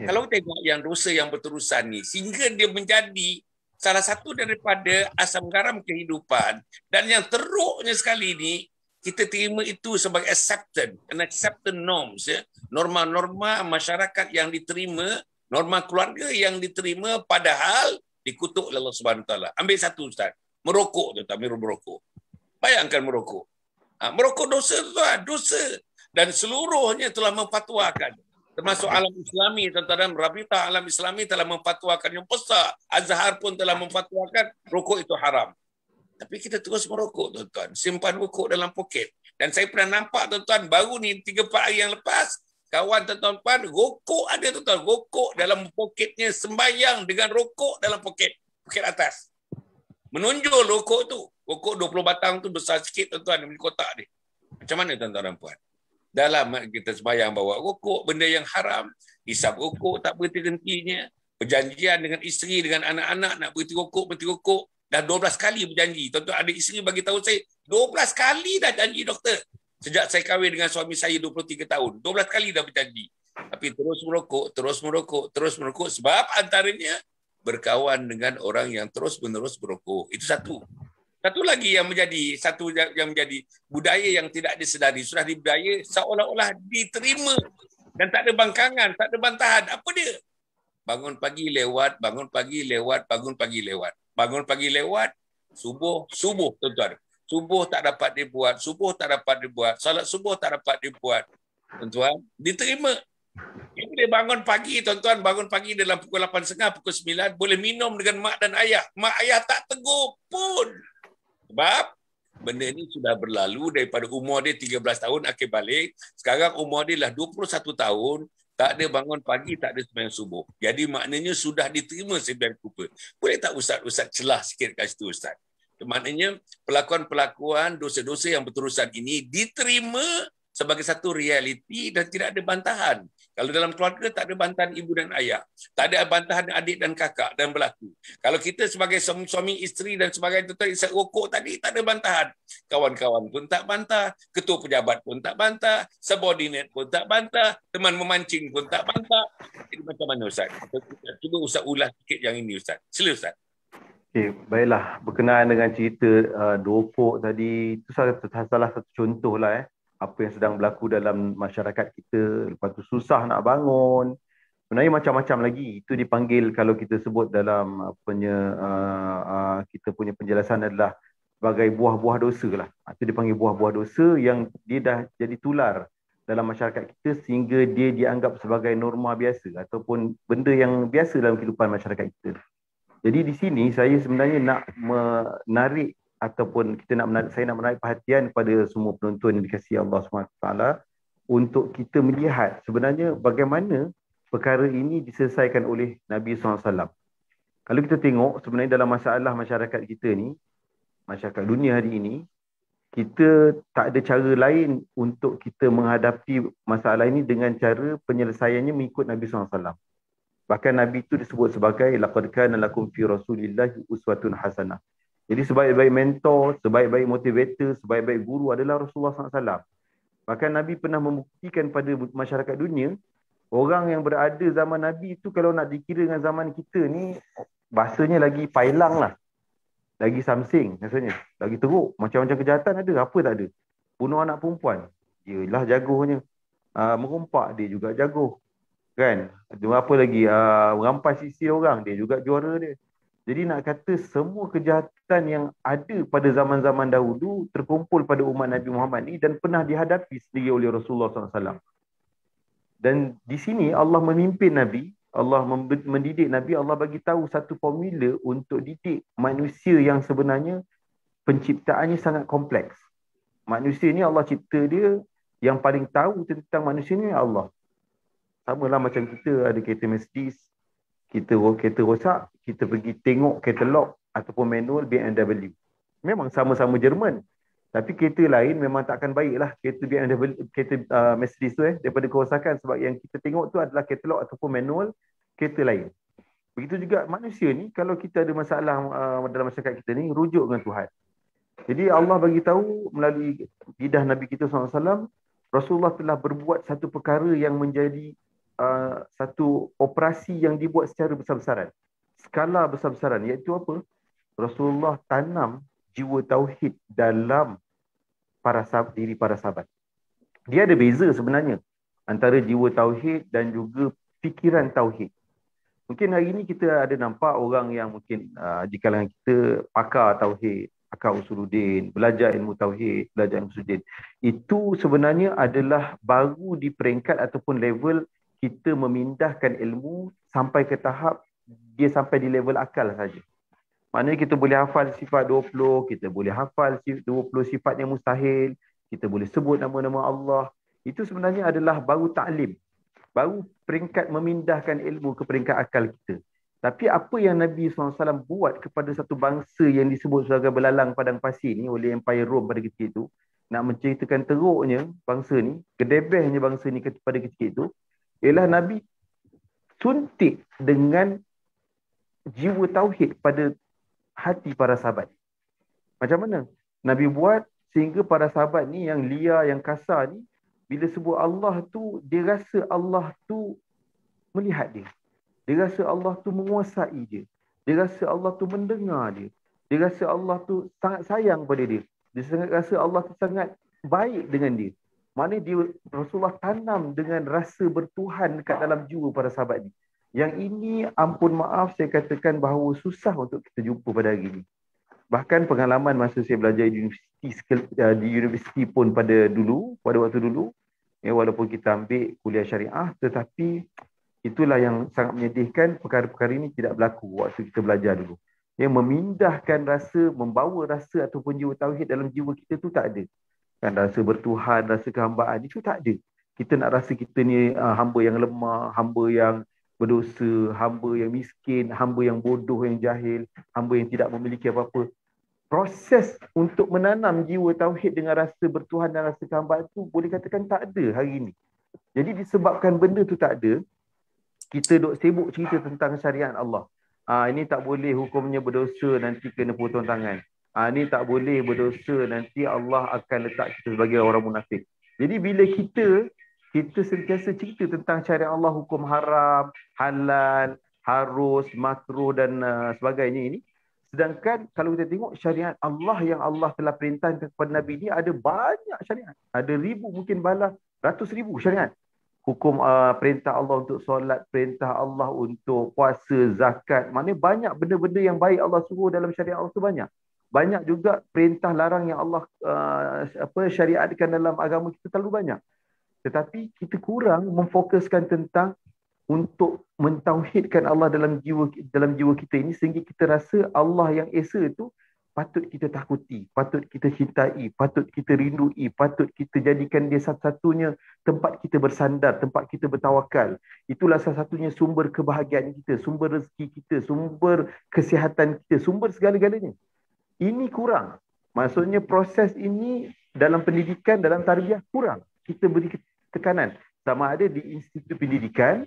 [SPEAKER 3] kalau tengok yang dosa yang berterusan ni, sehingga dia menjadi salah satu daripada asam garam kehidupan, dan yang teruknya sekali ni, kita terima itu sebagai accepted norms, norma-norma masyarakat yang diterima, norma keluarga yang diterima, padahal dikutuk oleh Allah Subhanahu Wa Taala. Ambil satu, Ustaz. Merokok, tuan-tuan, merokok. Bayangkan merokok. Merokok dosa, tuan, dosa. Dan seluruhnya telah memfatwakan. Termasuk alam Islami, tuan-tuan, Rabitah Alam Islami telah memfatwakan yang besar. Azhar pun telah memfatwakan rokok itu haram. Tapi kita terus merokok, tuan-tuan. Simpan rokok dalam poket. Dan saya pernah nampak, tuan-tuan, baru ni 3-4 hari yang lepas, kawan tuan-tuan, rokok ada, tuan-tuan. Rokok dalam poketnya, sembayang dengan rokok dalam poket atas. Menonjol rokok tu. Rokok 20 batang tu besar sikit, tuan-tuan, di kotak ni. Macam mana, tuan-tuan dan puan? Dalam kita sembahyang bawa rokok, benda yang haram, hisap rokok tak berhenti-hentinya, perjanjian dengan isteri, dengan anak-anak nak berhenti rokok, dah 12 kali berjanji. Tuan-tuan, ada isteri bagi tahu saya, 12 kali dah janji, doktor. Sejak saya kahwin dengan suami saya 23 tahun, 12 kali dah berjanji. Tapi terus merokok, sebab antaranya berkawan dengan orang yang terus-menerus berokok. Itu satu. Satu lagi yang menjadi budaya yang tidak disedari, sudah dibudaya seolah-olah diterima dan tak ada bangkangan, tak ada bantahan. Apa dia? Bangun pagi lewat, bangun pagi lewat, subuh, tuan-tuan. Subuh tak dapat dibuat, salat subuh tak dapat dibuat. Tuan-tuan, diterima. Dia boleh bangun pagi, tuan-tuan, bangun pagi dalam pukul 8.30, pukul 9, boleh minum dengan mak dan ayah. Mak ayah tak tegur pun. Sebab benda ni sudah berlalu daripada umur dia 13 tahun akhir balik. Sekarang umur dia lah 21 tahun. Tak ada bangun pagi, tak ada sembahyang subuh. Jadi maknanya sudah diterima sembahyang rupa. Boleh tak Ustaz celah sikit kat situ Ustaz? Maknanya pelakuan-pelakuan dosa-dosa yang berterusan ini diterima sebagai satu realiti dan tidak ada bantahan. Kalau dalam keluarga tak ada bantahan ibu dan ayah. Tak ada bantahan adik dan kakak dan berlaku. Kalau kita sebagai suami isteri dan sebagainya, isap rokok tadi tak ada bantahan. Kawan-kawan pun tak bantah, ketua pejabat pun tak bantah, subordinate pun tak bantah, teman memancing pun tak bantah. Jadi macam mana Ustaz? Cuba Ustaz ulas sikit yang ini Ustaz. Sila Ustaz.
[SPEAKER 4] Okay, baiklah. Berkenaan dengan cerita Dopok tadi, itu salah satu contoh lah apa yang sedang berlaku dalam masyarakat kita. Lepas tu susah nak bangun. Sebenarnya macam-macam lagi. Itu dipanggil, kalau kita sebut dalam kita punya penjelasan adalah sebagai buah-buah dosa lah. Itu dipanggil buah-buah dosa yang dia dah jadi tular dalam masyarakat kita sehingga dia dianggap sebagai norma biasa ataupun benda yang biasa dalam kehidupan masyarakat kita. Jadi di sini saya sebenarnya nak menarik ataupun saya nak menarik perhatian kepada semua penonton yang dikasihi Allah SWT untuk kita melihat sebenarnya bagaimana perkara ini diselesaikan oleh Nabi SAW. Kalau kita tengok sebenarnya dalam masalah masyarakat kita ni, masyarakat dunia hari ini, kita tak ada cara lain untuk kita menghadapi masalah ini dengan cara penyelesaiannya mengikut Nabi SAW. Bahkan Nabi itu disebut sebagai laqad kana lakum fi rasulillahi uswatun hasanah. Jadi sebaik-baik mentor, sebaik-baik motivator, sebaik-baik guru adalah Rasulullah SAW. Bahkan Nabi pernah membuktikan pada masyarakat dunia, orang yang berada zaman Nabi itu kalau nak dikira dengan zaman kita ni, bahasanya lagi pailang lah. Lagi samsing rasanya. Lagi teruk. Macam-macam kejahatan ada, apa tak ada. Bunuh anak perempuan, yelah jagohnya. Merompak, dia juga jagoh. Kan? Apa lagi? Merampas isi orang, dia juga juara dia. Jadi nak kata semua kejahatan yang ada pada zaman-zaman dahulu terkumpul pada umat Nabi Muhammad ni dan pernah dihadapi sendiri oleh Rasulullah SAW. Dan di sini Allah memimpin Nabi, Allah mendidik Nabi, Allah bagi tahu satu formula untuk didik manusia yang sebenarnya penciptaannya sangat kompleks. Manusia ni Allah cipta dia, yang paling tahu tentang manusia ni Allah. Sama lah macam kita ada kereta Mercedes, kereta rosak, kita pergi tengok katalog ataupun manual BMW. Memang sama-sama Jerman. Tapi kereta lain memang takkan baik lah kereta BMW, kereta Mercedes tu daripada kerosakan, sebab yang kita tengok tu adalah katalog ataupun manual kereta lain. Begitu juga manusia ni, kalau kita ada masalah dalam masyarakat kita ni, rujuk dengan Tuhan. Jadi Allah bagi tahu melalui lidah Nabi kita SAW, Rasulullah telah berbuat satu perkara yang menjadi satu operasi yang dibuat secara besar-besaran, skala besar-besaran, iaitu apa? Rasulullah tanam jiwa tauhid dalam diri para sahabat. Dia ada beza sebenarnya antara jiwa tauhid dan juga fikiran tauhid. Mungkin hari ini kita ada nampak orang yang mungkin di kalangan kita pakar tauhid, pakar usuluddin, belajar ilmu tauhid, belajar ilmu usuluddin. Itu sebenarnya adalah baru di peringkat ataupun level kita memindahkan ilmu sampai ke tahap dia sampai di level akal saja. Maknanya kita boleh hafal sifat 20, kita boleh hafal 20 sifat yang mustahil, kita boleh sebut nama-nama Allah. Itu sebenarnya adalah baru ta'lim. Baru peringkat memindahkan ilmu ke peringkat akal kita. Tapi apa yang Nabi SAW buat kepada satu bangsa yang disebut sebagai belalang padang pasir ni oleh Empire Rome pada ketika itu, nak menceritakan teruknya bangsa ni, kedebehnya bangsa ni pada ketika itu, ialah Nabi suntik dengan jiwa tauhid pada hati para sahabat. Macam mana? Nabi buat sehingga para sahabat ni yang liar, yang kasar ni, bila sebut Allah tu, dia rasa Allah tu melihat dia. Dia rasa Allah tu menguasai dia. Dia rasa Allah tu mendengar dia. Dia rasa Allah tu sangat sayang pada dia. Dia sangat rasa Allah tu sangat baik dengan dia. Maknanya Rasulullah tanam dengan rasa bertuhan dekat dalam jiwa para sahabat ni. Yang ini, ampun maaf, saya katakan bahawa susah untuk kita jumpa pada hari ini. Bahkan pengalaman masa saya belajar di universiti pun pada waktu dulu, walaupun kita ambil kuliah syariah, tetapi itulah yang sangat menyedihkan, perkara-perkara ini tidak berlaku waktu kita belajar dulu. Memindahkan rasa, membawa rasa ataupun jiwa tauhid dalam jiwa kita tu tak ada. Kan rasa bertuhan, rasa kehambaan itu tak ada. Kita nak rasa kita ni hamba yang lemah, hamba yang berdosa, hamba yang miskin, hamba yang bodoh, yang jahil, hamba yang tidak memiliki apa-apa. Proses untuk menanam jiwa tauhid dengan rasa bertuhan dan rasa kehambaan tu boleh katakan tak ada hari ini. Jadi disebabkan benda tu tak ada, kita duk sibuk cerita tentang syariat Allah. Ini tak boleh hukumnya berdosa, nanti kena potong tangan. Ini tak boleh berdosa, nanti Allah akan letak kita sebagai orang munafik. Jadi bila kita sentiasa cerita tentang syariat Allah, hukum haram, halal, harus, makruh dan sebagainya ini, sedangkan kalau kita tengok syariat Allah yang Allah telah perintahkan kepada Nabi ni ada banyak syariat. Ada ribu, mungkin balas ratus ribu syariat. Hukum perintah Allah untuk solat, perintah Allah untuk puasa, zakat. Maknanya banyak benda-benda yang baik Allah suruh dalam syariat Allah tu banyak. Banyak juga perintah larang yang Allah syariatkan dalam agama kita terlalu banyak. Tetapi kita kurang memfokuskan tentang untuk mentauhidkan Allah dalam jiwa kita ini, sehingga kita rasa Allah yang esa itu patut kita takuti, patut kita cintai, patut kita rindui, patut kita jadikan dia satu-satunya tempat kita bersandar, tempat kita bertawakal. Itulah salah satunya sumber kebahagiaan kita, sumber rezeki kita, sumber kesihatan kita, sumber segala-galanya. Ini kurang. Maksudnya proses ini dalam pendidikan, dalam tarbiyah kurang. Kita beri tekanan. Sama ada di institut pendidikan,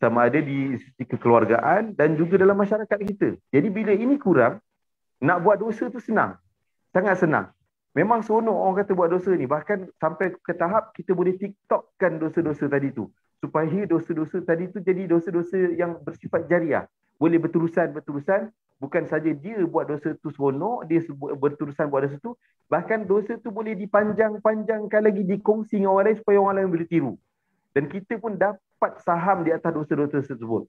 [SPEAKER 4] sama ada di institusi kekeluargaan dan juga dalam masyarakat kita. Jadi bila ini kurang, nak buat dosa tu senang. Sangat senang. Memang seronok orang kata buat dosa ni. Bahkan sampai ke tahap kita boleh TikTokkan dosa-dosa tadi tu. Supaya dosa-dosa tadi tu jadi dosa-dosa yang bersifat jariah. Boleh berterusan. Bukan saja dia buat dosa tu seronok, dia berterusan buat dosa tu. Bahkan dosa tu boleh dipanjang-panjangkan lagi, dikongsi dengan orang lain supaya orang lain boleh tiru. Dan kita pun dapat saham di atas dosa-dosa tersebut.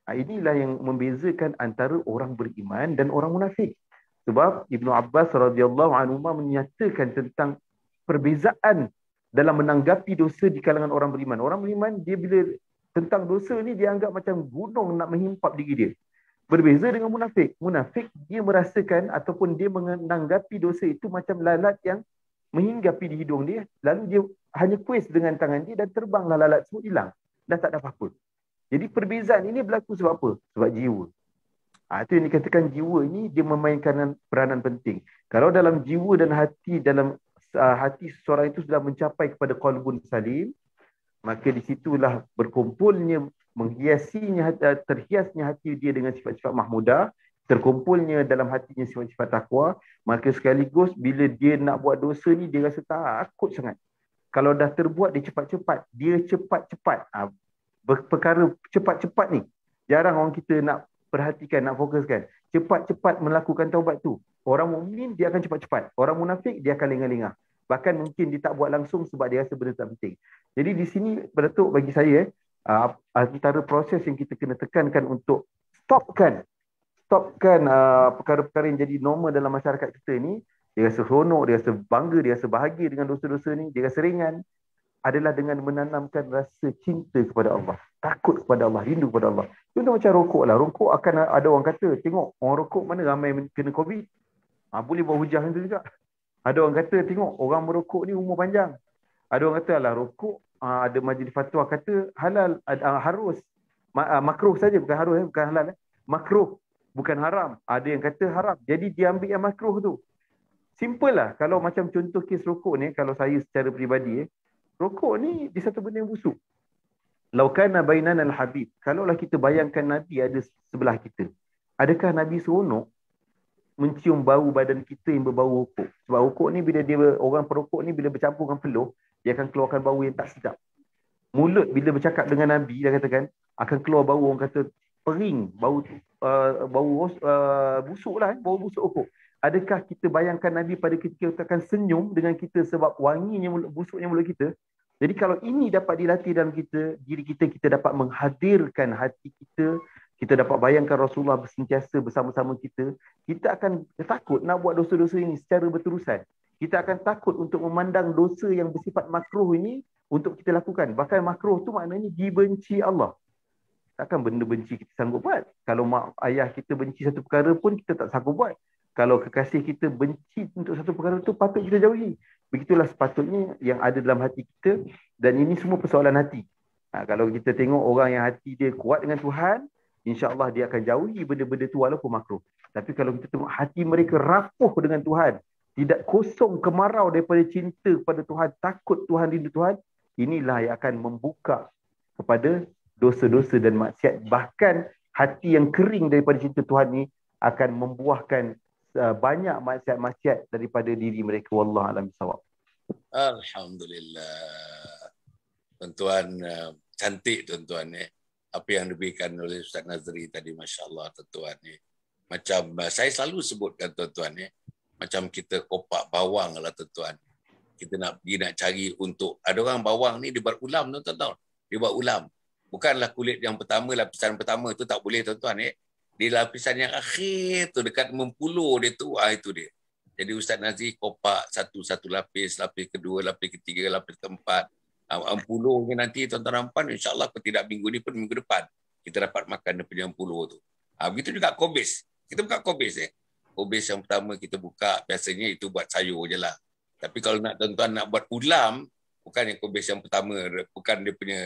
[SPEAKER 4] Inilah yang membezakan antara orang beriman dan orang munafik. Sebab Ibnu Abbas radhiyallahu anhu menyatakan tentang perbezaan dalam menanggapi dosa di kalangan orang beriman. Orang beriman, dia bila tentang dosa ni, dia anggap macam gunung nak menghimpap diri dia. Berbeza dengan munafik. Munafik, dia merasakan ataupun dia menanggapi dosa itu macam lalat yang menghinggapi di hidung dia. Lalu dia hanya kuis dengan tangan dia dan terbanglah lalat semua, hilang. Dah tak ada apa-apa. Jadi perbezaan ini berlaku sebab apa? Sebab jiwa. Itu yang dikatakan jiwa ini dia memainkan peranan penting. Kalau dalam jiwa dan hati, dalam hati seseorang itu sudah mencapai kepada qalbun salim, maka di situlah berkumpulnya, menghiasinya, terhiasnya hati dia dengan sifat-sifat mahmudah, terkumpulnya dalam hatinya sifat-sifat takwa, maka sekaligus bila dia nak buat dosa ni, dia rasa takut sangat. Kalau dah terbuat, dia cepat-cepat. Dia cepat-cepat. Perkara cepat-cepat ni, jarang orang kita nak perhatikan, nak fokuskan. Cepat-cepat melakukan taubat tu. Orang mukmin dia akan cepat-cepat. Orang munafik dia akan lengah-lengah. Bahkan mungkin dia tak buat langsung sebab dia rasa benda tak penting. Jadi di sini Datuk, bagi saya antara proses yang kita kena tekankan untuk stopkan perkara-perkara yang jadi normal dalam masyarakat kita ni. Dia rasa seronok, dia rasa bangga, dia rasa bahagia dengan dosa-dosa ni, dia rasa ringan, adalah dengan menanamkan rasa cinta kepada Allah, takut kepada Allah, rindu kepada Allah. Contoh macam rokok lah. Rokok akan ada orang kata, tengok orang rokok mana ramai kena COVID. Boleh buat hujah itu juga. Ada orang kata, tengok orang merokok ni umur panjang. Ada orang kata, alah rokok, ada majlis fatwa kata halal, harus, makruh saja, bukan harus, bukan halal. Makruh, bukan haram. Ada yang kata haram. Jadi dia ambil yang makruh tu. Simple lah. Kalau macam contoh kes rokok ni, kalau saya secara peribadi, rokok ni di satu benda yang busuk. Laukana bainana al-habib. Kalaulah kita bayangkan Nabi ada sebelah kita, adakah Nabi seronok mencium bau badan kita yang berbau rokok? Sebab rokok ni bila orang perokok ni bila bercampur dengan peluh, dia akan keluarkan bau yang tak sedap. Mulut bila bercakap dengan Nabi, dia katakan akan keluar bau, orang kata pering, bau busuk lah, bau busuk rokok. Adakah kita bayangkan Nabi pada ketika kita akan senyum dengan kita sebab wanginya busuknya mulut kita? Jadi kalau ini dapat dilatih dalam diri kita, kita dapat menghadirkan hati kita, kita dapat bayangkan Rasulullah sentiasa bersama-sama kita, kita akan takut nak buat dosa-dosa ini secara berterusan. Kita akan takut untuk memandang dosa yang bersifat makruh ini untuk kita lakukan. Bahkan makruh tu maknanya dibenci Allah. Takkan benda benci kita sanggup buat. Kalau mak ayah kita benci satu perkara pun kita tak sanggup buat. Kalau kekasih kita benci untuk satu perkara tu, patut kita jauhi. Begitulah sepatutnya yang ada dalam hati kita. Dan ini semua persoalan hati. Kalau kita tengok orang yang hati dia kuat dengan Tuhan, insya-Allah dia akan jauhi benda-benda tu walaupun makruh. Tapi kalau kita tengok hati mereka rapuh dengan Tuhan, tidak kosong kemarau daripada cinta kepada Tuhan, takut Tuhan, rindu Tuhan, inilah yang akan membuka kepada dosa-dosa dan maksiat. Bahkan hati yang kering daripada cinta Tuhan ni akan membuahkan banyak maksiat-maksiat daripada diri mereka. Wallahu a'lam bishawab.
[SPEAKER 3] Alhamdulillah. Tuan-tuan, cantik tuan-tuan ni. Apa yang diberikan oleh Ustaz Nazri tadi, masya-Allah tuan-tuan ni. Macam saya selalu sebutkan tuan-tuan ni, macam kita kopak bawang lah tuan-tuan. Kita nak pergi nak cari untuk, ada orang bawang ni dia buat ulam tuan-tuan. Dia buat ulam. Bukanlah kulit yang pertama, lapisan pertama tu tak boleh tuan-tuan. Di lapisan yang akhir tu, dekat mempuluh dia tu, itu dia. Jadi Ustaz Nazri kopak satu-satu lapis, lapis kedua, lapis ketiga, lapis keempat. Ampuluh ni nanti tuan-tuan rampan, insya-Allah tidak minggu ni pun minggu depan kita dapat makan dia punya ampuluh tu. Begitu juga kobis. Kita buka kobis Kobis yang pertama kita buka, biasanya itu buat sayur je lah. Tapi kalau nak tuan-tuan nak buat ulam, bukan yang kobis yang pertama, bukan dia punya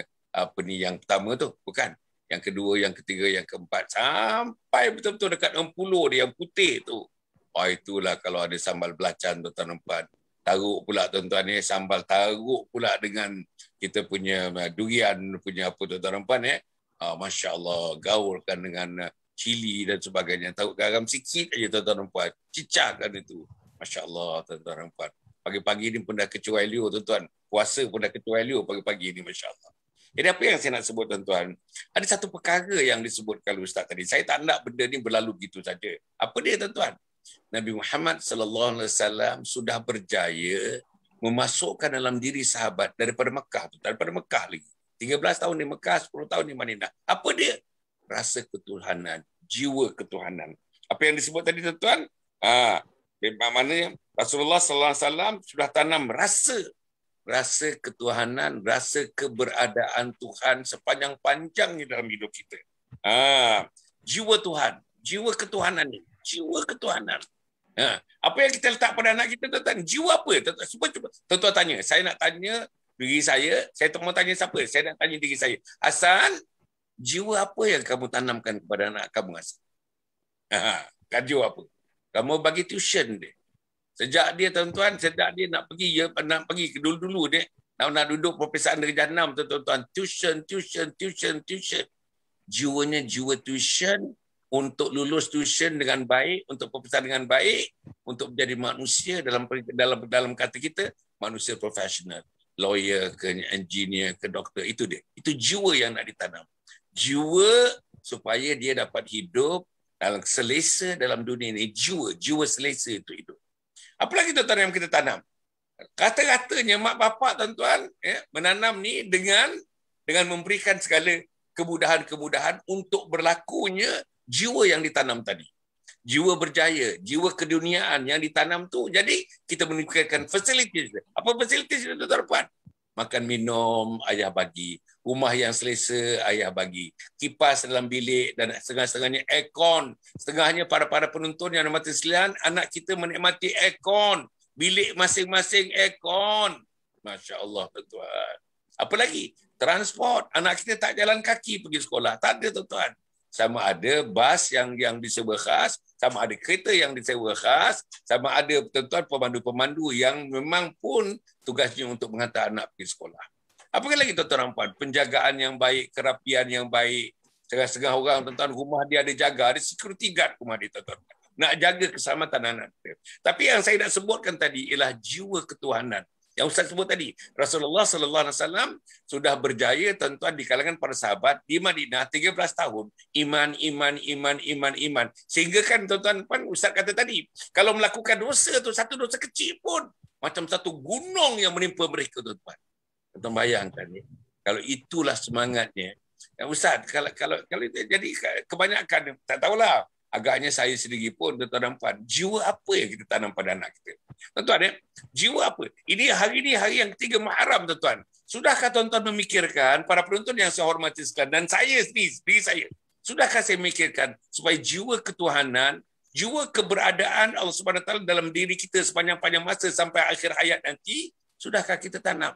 [SPEAKER 3] yang pertama tu, bukan. Yang kedua, yang ketiga, yang keempat, sampai betul-betul dekat ampuluh dia yang putih tu. Itulah kalau ada sambal belacan tuan-tuan rampan. Taruk pula tuan-tuan ni, sambal taruk pula dengan kita punya durian punya apa tuan-tuan rampan Masya Allah, gaulkan dengan cili dan sebagainya. Taruk garam sikit aja tuan-tuan rampan. Cicahkan itu. Masya Allah tuan-tuan rampan. Pagi-pagi ni pun dah kecuai liu tuan-tuan. Puasa pun dah kecuai liu pagi-pagi ni, Masya Allah. Jadi apa yang saya nak sebut tuan-tuan, ada satu perkara yang disebutkan Ustaz tadi. Saya tak nak benda ni berlalu begitu saja. Apa dia tuan-tuan? Nabi Muhammad SAW sudah berjaya memasukkan dalam diri sahabat daripada Mekah tu, daripada Mekah lagi. 13 tahun di Mekah, 10 tahun di Madinah. Apa dia? Rasa ketuhanan, jiwa ketuhanan. Apa yang disebut tadi tuan-tuan? Maknanya Rasulullah SAW sudah tanam rasa ketuhanan, rasa keberadaan Tuhan sepanjang-panjangnya dalam hidup kita. Jiwa Tuhan, jiwa ketuhanan ni. Jiwa ketuhanan. Apa yang kita letak pada anak kita tuan-tuan? Jiwa apa? Tuan-tuan tanya. Saya nak tanya diri saya tak mau tanya siapa. Saya nak tanya diri saya. Hasan, jiwa apa yang kamu tanamkan kepada anak kamu, Hasan? Kan jiwa apa? Kamu bagi tuition dia. Sejak dia tuan-tuan, sejak dia nak pergi ke dulu-dulu dia, nak duduk peperiksaan Darjah 6 tuan-tuan. Tuition. Jiwanya jiwa tuition, untuk lulus tuition dengan baik, untuk peperiksaan dengan baik, untuk menjadi manusia dalam kata kita, manusia profesional, lawyer ke engineer ke doktor, itu dia. Itu jiwa yang nak ditanam. Jiwa supaya dia dapat hidup dalam selesa dalam dunia ini. Jiwa selesa itu hidup. Apa lagi tuan-tuan yang kita tanam? Kata-katanya mak bapak tuan-tuan menanam ni dengan memberikan segala kemudahan-kemudahan untuk berlakunya jiwa yang ditanam tadi. Jiwa berjaya, jiwa keduniaan yang ditanam tu. Jadi kita meningkatkan facilities. Apa facilities itu tuan-tuan? Makan minum, ayah bagi. Rumah yang selesa, ayah bagi. Kipas dalam bilik dan setengah-setengahnya aircon. Setengahnya para penonton yang mati selian, anak kita menikmati aircon. Bilik masing-masing aircon. Masya Allah tuan-tuan. Apa lagi? Transport. Anak kita tak jalan kaki pergi sekolah. Tak ada tuan-tuan. Sama ada bas yang disewa khas, sama ada kereta yang disewa khas, sama ada tuan-tuan pemandu-pemandu yang memang pun tugasnya untuk menghantar anak pergi sekolah. Apa lagi tuan-tuan puan? Penjagaan yang baik, kerapian yang baik. Setengah-setengah orang tuan-tuan rumah dia ada jaga, ada security guard rumah dia tuan-tuan. Nak jaga keselamatan anak dia. Tapi yang saya nak sebutkan tadi ialah jiwa ketuhanan. Yang Ustaz sebut tadi, Rasulullah SAW sudah berjaya tuan-tuan di kalangan para sahabat di Madinah 13 tahun. Iman. Sehingga kan tuan-tuan, Ustaz kata tadi, kalau melakukan dosa tu, satu dosa kecil pun, macam satu gunung yang menimpa mereka tuan-tuan. Tuan-tuan bayangkan ni. Kalau itulah semangatnya. Ustaz, kalau jadi kebanyakan, tak tahulah. Agaknya saya sendiri pun, tuan-tuan dan puan, jiwa apa yang kita tanam pada anak kita? Tuan-tuan, jiwa apa? Ini hari yang ketiga Muharram, tuan-tuan. Sudahkah tuan-tuan memikirkan, para penonton yang saya hormati sekalian, dan saya sendiri saya, sudahkah saya memikirkan supaya jiwa ketuhanan, jiwa keberadaan Allah Subhanahu Wa Taala dalam diri kita sepanjang-panjang masa sampai akhir hayat nanti, sudahkah kita tanam?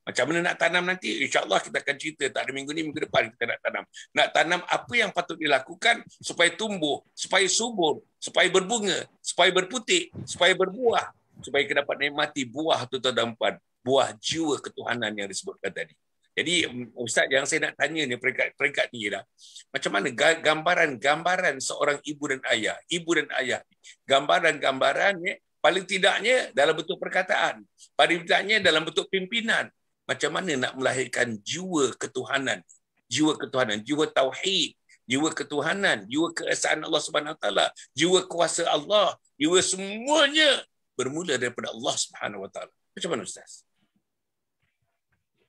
[SPEAKER 3] Macam mana nak tanam nanti? InsyaAllah kita akan cerita. Tak ada minggu ni, minggu depan kita nak tanam. Nak tanam apa yang patut dilakukan supaya tumbuh, supaya subur, supaya berbunga, supaya berputik, supaya berbuah, supaya kita dapat nikmati buah tuan-tuan dan puan, buah jiwa ketuhanan yang disebutkan tadi. Jadi Ustaz, yang saya nak tanya ni peringkat ni ialah macam mana gambaran seorang ibu dan ayah. Gambaran paling tidaknya dalam bentuk perkataan, paling tidaknya dalam bentuk pimpinan. Macam mana nak melahirkan jiwa ketuhanan, jiwa tauhid, jiwa ketuhanan, jiwa keesaan Allah Subhanahu Wa Taala, jiwa kuasa Allah, jiwa semuanya bermula daripada Allah Subhanahu Wa Taala. Macam mana Ustaz?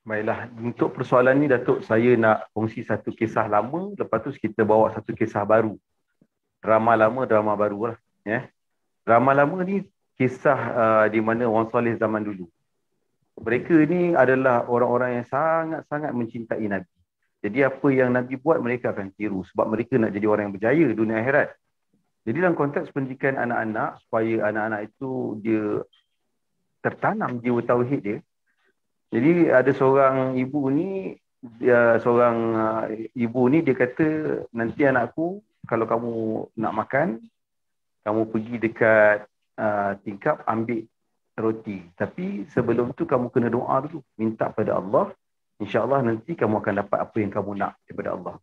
[SPEAKER 4] Baiklah, untuk persoalan ni Datuk, saya nak kongsi satu kisah lama, lepas tu kita bawa satu kisah baru. Drama lama, drama baru lah. Drama lama ni kisah di mana orang soleh zaman dulu. Mereka ni adalah orang-orang yang sangat-sangat mencintai Nabi. Jadi apa yang Nabi buat, mereka akan tiru. Sebab mereka nak jadi orang yang berjaya dunia akhirat. Jadi dalam konteks pendidikan anak-anak, supaya anak-anak itu dia tertanam jiwa tauhid dia. Jadi ada seorang ibu ni, dia kata, nanti anakku, kalau kamu nak makan, kamu pergi dekat tingkap ambil roti. Tapi sebelum tu kamu kena doa dulu. Minta pada Allah. InsyaAllah nanti kamu akan dapat apa yang kamu nak daripada Allah.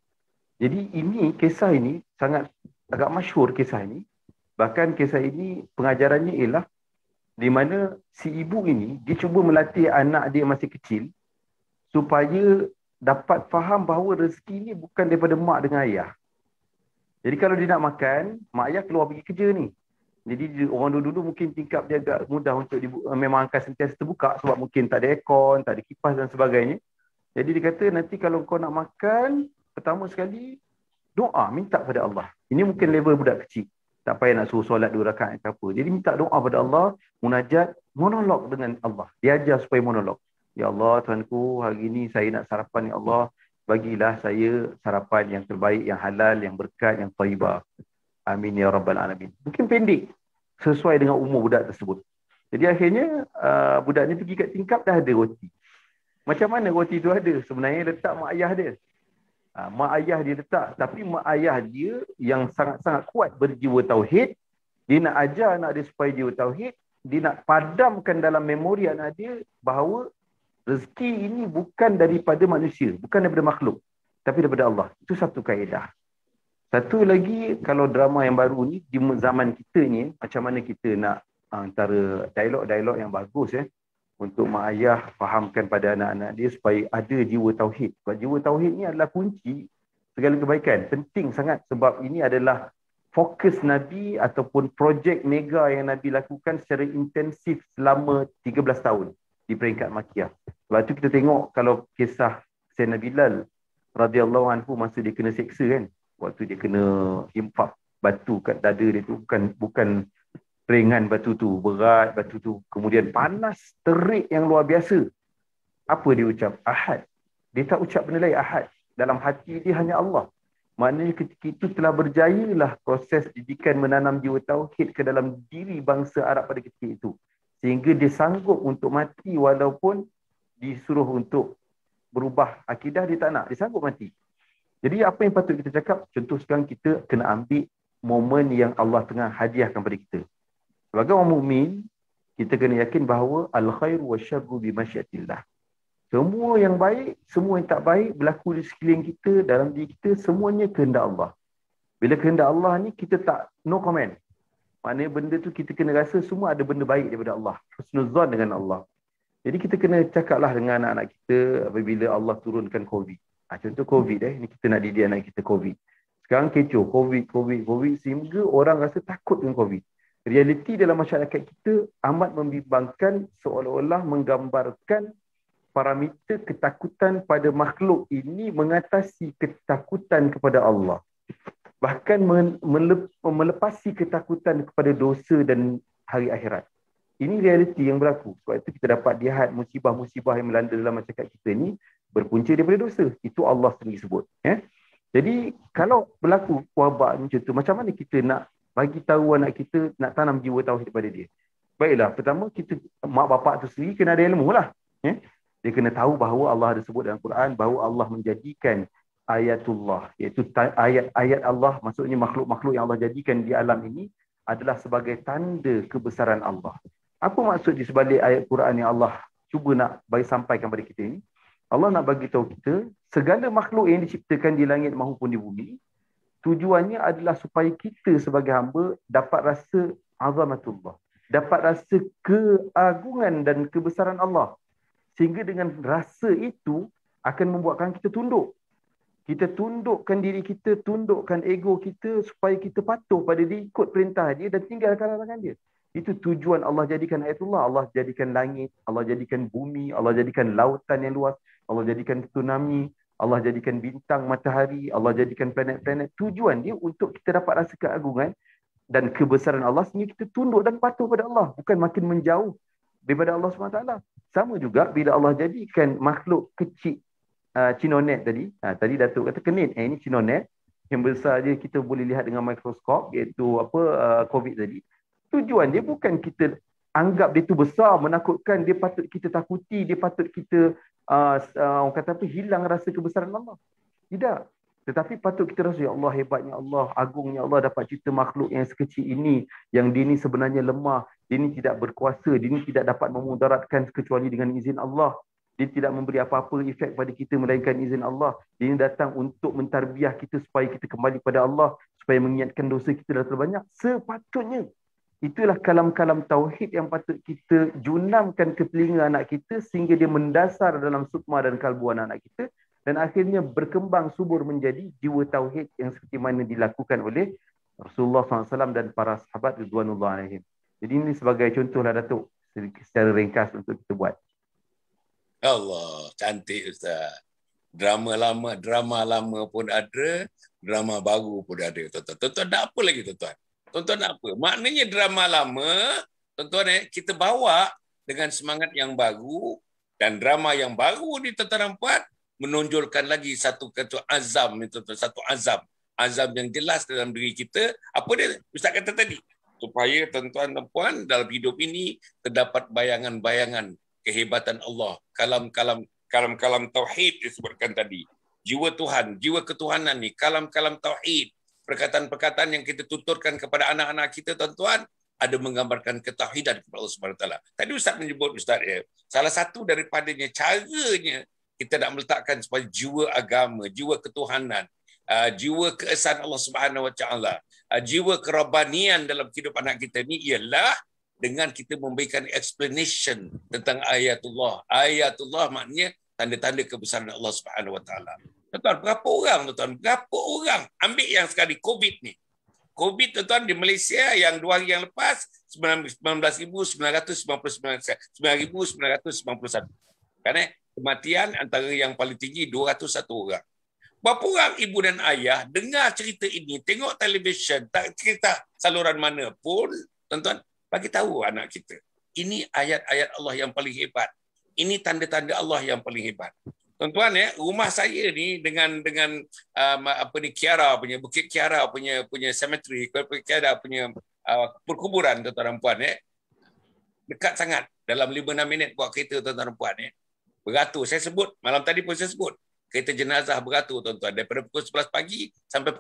[SPEAKER 4] Jadi kisah ini sangat agak masyhur kisah ini. Bahkan kisah ini pengajarannya ialah di mana si ibu ini, dia cuba melatih anak dia masih kecil supaya dapat faham bahawa rezeki ni bukan daripada mak dengan ayah. Jadi kalau dia nak makan, mak ayah keluar pergi kerja ni. Jadi orang dulu mungkin tingkap dia agak mudah untuk memang akan sentiasa terbuka sebab mungkin tak ada aircon, tak ada kipas dan sebagainya. Jadi dia kata nanti kalau kau nak makan, pertama sekali doa, minta pada Allah. Ini mungkin level budak kecil. Tak payah nak suruh solat 2 rakaat ke apa. Jadi minta doa pada Allah, munajat, monolog dengan Allah. Dia ajar supaya monolog. Ya Allah, Tuhanku, hari ini saya nak sarapan, ya Allah. Bagilah saya sarapan yang terbaik, yang halal, yang berkat, yang thayyibah. Amin ya rabbal alamin. Mungkin pendek sesuai dengan umur budak tersebut. Jadi akhirnya budak ni pergi kat tingkap, dah ada roti. Macam mana roti tu ada? Sebenarnya letak mak ayah dia. Mak ayah dia letak. Tapi mak ayah dia yang sangat-sangat kuat berjiwa tauhid, dia nak ajar anak dia supaya jiwa tauhid, dia nak padamkan dalam memori anak dia bahawa rezeki ini bukan daripada manusia, bukan daripada makhluk, tapi daripada Allah. Itu satu kaedah. Satu lagi, kalau drama yang baru ni, di zaman kita ni, macam mana kita nak antara dialog-dialog yang bagus untuk mak ayah fahamkan pada anak-anak dia supaya ada jiwa tauhid. Sebab jiwa tauhid ni adalah kunci segala kebaikan. Penting sangat sebab ini adalah fokus Nabi ataupun projek mega yang Nabi lakukan secara intensif selama 13 tahun di peringkat Makkiyah. Sebab tu kita tengok kalau kisah Sayyidina Bilal radhiyallahu anhu masa dia kena seksa kan. Waktu dia kena impak batu kat dada dia tu, bukan ringan batu tu, berat batu tu, kemudian panas terik yang luar biasa. Apa dia ucap? Ahad. Dia tak ucap benda lain, ahad. Dalam hati dia hanya Allah. Maknanya ketika itu telah berjayalah proses didikan menanam jiwa tauhid ke dalam diri bangsa Arab pada ketika itu, sehingga dia sanggup untuk mati walaupun disuruh untuk berubah akidah, dia tak nak, dia sanggup mati. Jadi apa yang patut kita cakap? Contoh sekarang kita kena ambil momen yang Allah tengah hadiahkan pada kita. Sebagai orang mukmin, kita kena yakin bahawa al-khairu wasyarru bi masyiatillah. Semua yang baik, semua yang tak baik berlaku di sekeliling kita, dalam diri kita, semuanya kehendak Allah. Bila kehendak Allah ni kita tak no comment. Maknanya benda tu kita kena rasa semua ada benda baik daripada Allah. Husnuzan dengan Allah. Jadi kita kena cakaplah dengan anak-anak kita apabila Allah turunkan COVID. Contoh COVID ni kita nak didik anak kita COVID. Sekarang kecoh COVID sehingga orang rasa takut dengan COVID. Realiti dalam masyarakat kita amat membimbangkan, seolah-olah menggambarkan parameter ketakutan pada makhluk ini mengatasi ketakutan kepada Allah. Bahkan melepasi ketakutan kepada dosa dan hari akhirat. Ini realiti yang berlaku. Sebab itu kita dapat lihat musibah-musibah yang melanda dalam masyarakat kita ni berpunca daripada dosa. Itu Allah sendiri sebut. Jadi kalau berlaku wabak macam tu, macam mana kita nak bagi tahu anak kita, nak tanam jiwa tauhid kepada dia? Baiklah, pertama kita, mak bapak tu sendiri kena ada ilmu lah. Dia kena tahu bahawa Allah ada sebut dalam Quran bahawa Allah menjadikan ayatullah, iaitu ayat-ayat Allah, maksudnya makhluk-makhluk yang Allah jadikan di alam ini adalah sebagai tanda kebesaran Allah. Apa maksud di sebalik ayat Quran yang Allah cuba nak bagi sampaikan kepada kita ini? Allah nak bagi tahu kita, segala makhluk yang diciptakan di langit maupun di bumi, tujuannya adalah supaya kita sebagai hamba dapat rasa azamatullah, dapat rasa keagungan dan kebesaran Allah. Sehingga dengan rasa itu akan membuatkan kita tunduk. Kita tundukkan diri kita, tundukkan ego kita supaya kita patuh pada dia, ikut perintah dia dan tinggalkan larangan dia. Itu tujuan Allah jadikan ayatullah. Allah jadikan langit, Allah jadikan bumi, Allah jadikan lautan yang luas, Allah jadikan tsunami, Allah jadikan bintang, matahari, Allah jadikan planet-planet. Tujuan dia untuk kita dapat rasa keagungan dan kebesaran Allah sehingga kita tunduk dan patuh pada Allah. Bukan makin menjauh daripada Allah SWT. Sama juga bila Allah jadikan makhluk kecil, cinonet tadi. Tadi Datuk kata kenit. Ini cinonet. Yang besar je kita boleh lihat dengan mikroskop, iaitu COVID tadi. Tujuan dia bukan kita anggap dia tu besar, menakutkan, dia patut kita takuti, dia patut kita orang kata apa, hilang rasa kebesaran Allah. Tidak. Tetapi patut kita rasa, ya Allah, hebatnya Allah, agungnya Allah dapat cipta makhluk yang sekecil ini, yang dia ni sebenarnya lemah, dia ni tidak berkuasa, dia ni tidak dapat memudaratkan kecuali dengan izin Allah. Dia tidak memberi apa-apa efek pada kita melainkan izin Allah. Dia ni datang untuk mentarbiah kita supaya kita kembali pada Allah, supaya mengingatkan dosa kita dah terlalu banyak. Sepatutnya. Itulah kalam-kalam tauhid yang patut kita junamkan ke telinga anak kita sehingga dia mendasar dalam sukma dan kalbu anak-anak kita dan akhirnya berkembang subur menjadi jiwa tauhid yang seperti mana dilakukan oleh Rasulullah SAW dan para sahabat ridwanullah alaihim. Jadi ini sebagai contohlah Datuk secara ringkas untuk kita buat.
[SPEAKER 3] Allah, cantik Ustaz. Drama lama pun ada, drama baru pun ada. Tuan-tuan nak apa lagi tuan-tuan? Tuan-tuan nak apa? Maknanya drama lama, tuan-tuan kita bawa dengan semangat yang baru dan drama yang baru ni tuan-tuan nampak menonjolkan lagi satu azam ni tuan-tuan, satu azam yang jelas dalam diri kita. Apa dia? Ustaz kata tadi, supaya tuan-tuan dan puan dalam hidup ini terdapat bayangan-bayangan kehebatan Allah, kalam-kalam tauhid disebutkan tadi. Jiwa Tuhan, jiwa ketuhanan ni, kalam-kalam tauhid. Perkataan-perkataan yang kita tuturkan kepada anak-anak kita, tuan-tuan, ada menggambarkan ketauhidan kepada Allah Subhanahu Wa Taala. Tadi Ustaz menyebut, Ustaz, salah satu daripadanya, caranya kita nak meletakkan supaya jiwa agama, jiwa ketuhanan, jiwa keesaan Allah Subhanahu Wa Taala, jiwa kerabanian dalam kehidupan anak kita ni ialah dengan kita memberikan explanation tentang ayatullah. Ayatullah maknanya tanda-tanda kebesaran Allah Subhanahu Wa Taala. Tuan-tuan, berapa orang tuan-tuan? Berapa orang? Ambil yang sekali COVID ni. COVID tuan-tuan di Malaysia yang 2 hari yang lepas 19,991. Kan kematian antara yang paling tinggi 201 orang. Berapa orang ibu dan ayah dengar cerita ini, tengok televisyen, tak cerita saluran mana pun, tuan-tuan, bagi tahu anak kita. Ini ayat-ayat Allah yang paling hebat. Ini tanda-tanda Allah yang paling hebat. Tuan-tuan, rumah saya ni dengan Kiara punya, Bukit Kiara punya cemetery, Bukit Kiara punya perkuburan, tuan-tuan dan puan, dekat sangat. Dalam 5-6 minit buat kereta, tuan-tuan dan puan, beratur. Saya sebut, malam tadi pun saya sebut, kereta jenazah beratur, tuan-tuan, daripada pukul 11 pagi sampai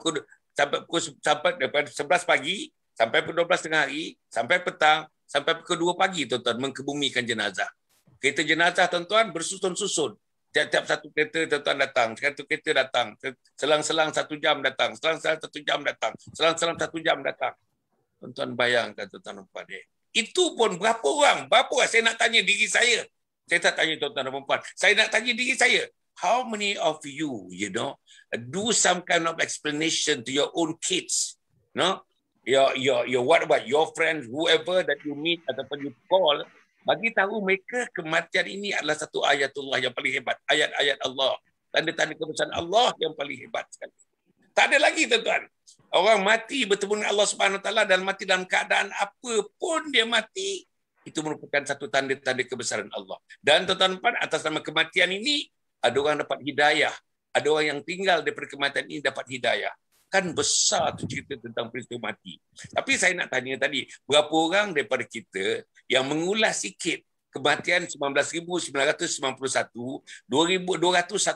[SPEAKER 3] daripada 11 pagi sampai pukul 12 tengah hari, sampai petang, sampai pukul 2 pagi, tuan-tuan, mengkebumikan jenazah. Kereta jenazah, tuan-tuan, bersusun-susun. Tiap-tiap satu kereta, tuan-tuan, datang. Satu kereta datang. Selang-selang 1 jam datang. Selang-selang 1 jam datang. Selang-selang 1 jam datang. Tuan-tuan bayangkan, tuan-tuan nampak dia. Itu pun berapa orang? Berapa orang? Saya nak tanya diri saya. Saya tak tanya tuan-tuan dan perempuan. Saya nak tanya diri saya. How many of you, do some kind of explanation to your own kids? No? Your what about your friends, whoever that you meet ataupun you call, bagi tahu mereka kematian ini adalah satu ayatullah yang paling hebat. Ayat-ayat Allah. Tanda-tanda kebesaran Allah yang paling hebat sekali. Tak ada lagi tuan-tuan. Orang mati bertemu dengan Allah Subhanahu Wa Taala dan mati dalam keadaan apa pun dia mati, itu merupakan satu tanda-tanda kebesaran Allah. Dan tuan-tuan, atas nama kematian ini, ada orang dapat hidayah. Ada orang yang tinggal daripada kematian ini dapat hidayah. Kan besar tu cerita tentang peristiwa mati. Tapi saya nak tanya tadi, berapa orang daripada kita yang mengulas sikit kematian 19,991, 2,201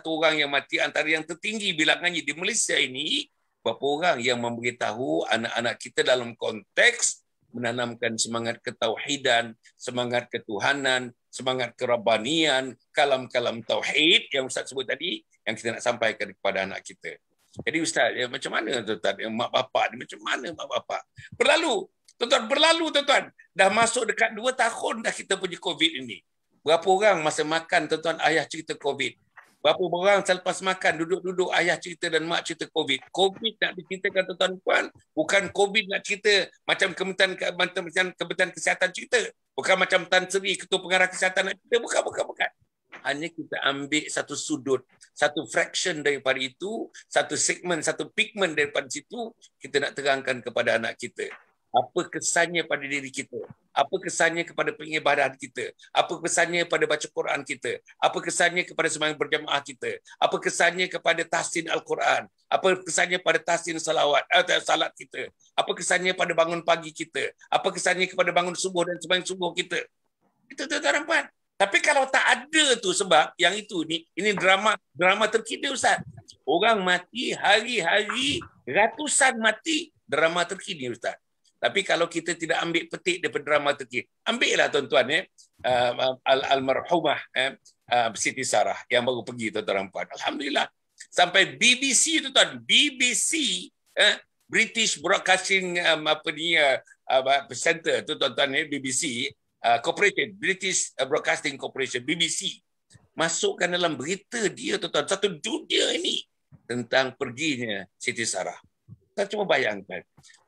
[SPEAKER 3] orang yang mati, antara yang tertinggi bilangannya di Malaysia ini, berapa orang yang memberitahu anak-anak kita dalam konteks menanamkan semangat ketauhidan, semangat ketuhanan, semangat kerabanian, kalam-kalam tauhid yang Ustaz sebut tadi, yang kita nak sampaikan kepada anak kita. Jadi Ustaz, ya, macam mana tuan-tuan? Mak bapak ni macam mana mak bapak? Berlalu, tuan-tuan. Dah masuk dekat 2 tahun dah kita punya COVID ini. Berapa orang masa makan, tuan-tuan, ayah cerita COVID. Berapa orang selepas makan, duduk-duduk, ayah cerita dan mak cerita COVID. COVID nak diceritakan tuan-tuan, bukan COVID nak cerita macam Kementerian Kesihatan cerita. Bukan macam Tan Sri, Ketua Pengarah Kesihatan nak cerita. Bukan. Hanya kita ambil satu sudut, satu fraction daripada itu, satu segmen, satu pigment daripada situ, kita nak terangkan kepada anak kita. Apa kesannya pada diri kita? Apa kesannya kepada pengibadahan kita? Apa kesannya pada baca Quran kita? Apa kesannya kepada sembahyang berjamaah kita? Apa kesannya kepada tahsin Al-Quran? Apa kesannya pada tahsin salat kita? Apa kesannya pada bangun pagi kita? Apa kesannya kepada bangun subuh dan sembahyang subuh kita? Itu tuan-tuan. Tapi kalau tak ada tu, sebab yang itu ni, ini drama terkini Ustaz. Orang mati hari-hari, ratusan mati, drama terkini Ustaz. Tapi kalau kita tidak ambil petik daripada drama terkini, ambillah tuan-tuan almarhumah Siti Sarah yang baru pergi tuan-tuan. Alhamdulillah. Sampai BBC tuan-tuan, BBC British Broadcasting Center tuan-tuan BBC Corporation, British Broadcasting Corporation, BBC, masukkan dalam berita dia tuan-tuan, satu dunia ini tentang perginya Siti Sarah. Kita cuma bayangkan